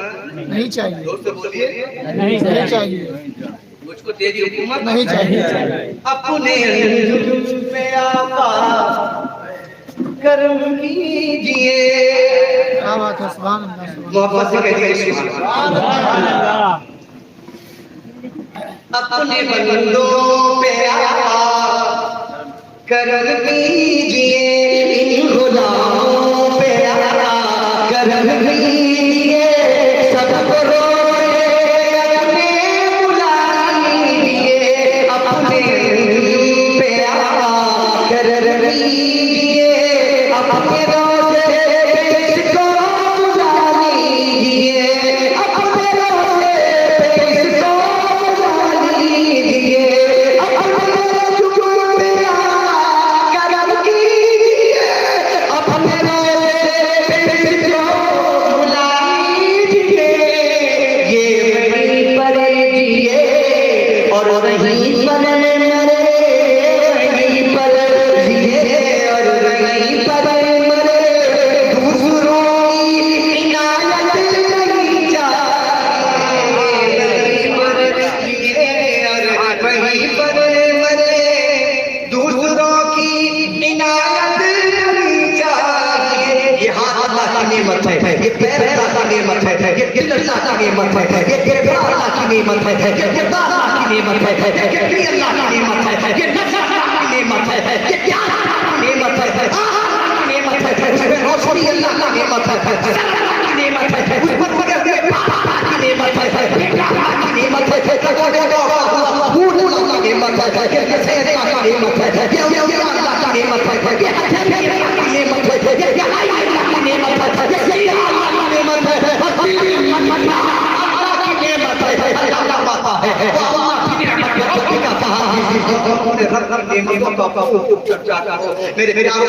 D: नहीं चाहिए,
B: जोर से बोलिए,
D: नहीं चाहिए,
B: मुझको तेरी हुकूमत
D: नहीं चाहिए।
B: अपने में आका करम कीजिए।
D: क्या बात है, सुभान अल्लाह, सुभान
B: मोहब्बत से कहिए सुभान अल्लाह। अपने बंदों पे करम कीजिए, इन गुलामों पे करम कीजिए, सबको रोए अपने बुला लीजिए, अपने पे करम कीजिए, अपने रोज़े इसको बुला लीजिए, अपने रोज़े इसको बुला लीजिए, अपने जुगुल पे करम कीजिए, अपने रोज़े इसको बुला लीजिए। ये वहीं पर जिए और वहीं पर मरे, वहीं पर जिए और वहीं पर मरे, दूसरों की इनायत नहीं चाहिए, वहीं पर जिए और वहीं पर मरे, दूसरों की इनायत नहीं चाहिए। ये हाथ अल्लाह की नेमत है, ये पैर अल्लाह की नेमत है, ये दिल अल्लाह की नेमत है, ये किरदार अल्लाह की नेमत है, ये किरदार अल्लाह की नेमत है, ये दिल अल्लाह की नेमत है, ये नफ्स अल्लाह की नेमत है, ये प्यार अल्लाह की नेमत है, आँख की नेमत है, उसमें रोशनी अल्लाह की नेमत है, सर अल्लाह की नेमत है, उस पर पकड़ के पाप अल्लाह की नेमत है, बेटा अल्लाह की नेमत है, फूल अल्लाह की नेमत है, ये सेहत अल्लाह की नेमत है, ये अल्लाह की नेमत है, ये हथेली अल्लाह की नेमत है, ये गहराई अल्लाह की नेमत है, ये सीना अल्लाह की नेमत है, और दिल अल्लाह की नेमत है। अल्लाह पाता है अल्लाह की नेमत को कहता है अपने रब की नेमतों का खूब चर्चा करो। मेरे प्यारे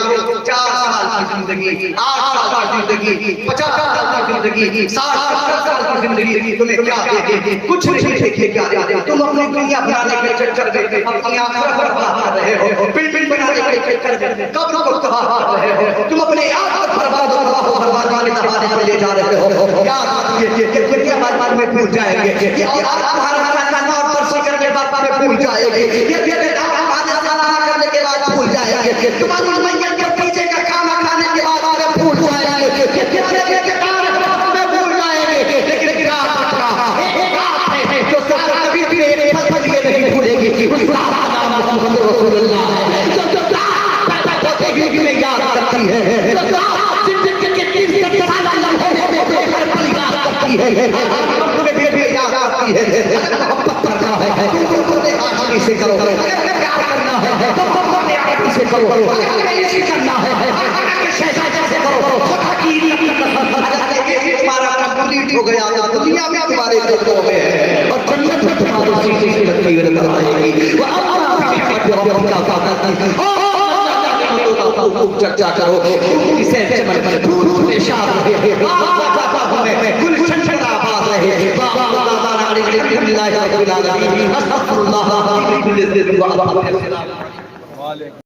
B: 4 साल की जिंदगी, 8 साल की जिंदगी, 50 साल की जिंदगी, 60-70 साल की जिंदगी तुम्हें क्या देगी? कुछ नहीं देगी। क्या देगी? तुम अपनी दुनिया बनाने के चक्कर में अपनी आखिरत बर्बाद कर रहे हो, बिल्डिंग बनाने के चक्कर में कब्र को तबाह कर रहे हो, तुम अपने आखिरत बर्बाद वाले दबाने पे ले जा रहे हो। क्या ये दुनिया बाद में भूल जाएंगे, ये औलाद तुम्हारा खाना और परसी करने के बाद में भूल जाएंगे, ये बेटा खाना करने के बाद भूल जाएंगे, तुम्हारी मैयत के पीछे का खाना खाने के बाद में भूल जाएंगे, ये तुम्हारे बेकार में भूल जाएंगे। लेकिन क्या पता एक बात है जो सारा कभी भी फल ये नहीं भूलेगी, उसका नाम मोहम्मद रसूलुल्लाह है, जो पैदा होते ही में याद करती है, जो जिंदगी के 30 साल लम्हे में बेहतर पल याद करती है, तुम्हें भी याद आती है। मोहब्बत करना है तुमको आशिकी से करो, प्यार करना है तुमको आशिकी से करो, इसी करना है शहजादा से करो, खुदा की तुम्हारा कंप्लीट हो गया, दुनिया में तुम्हारे दोस्तों में है और जन्नत में तुम्हारी सीधी सी लगती हुई नजर आएगी। वो चर्चा करो, इसे मन पर फूल निशान रहे, गुलशन आबाद रहे, अल्लाह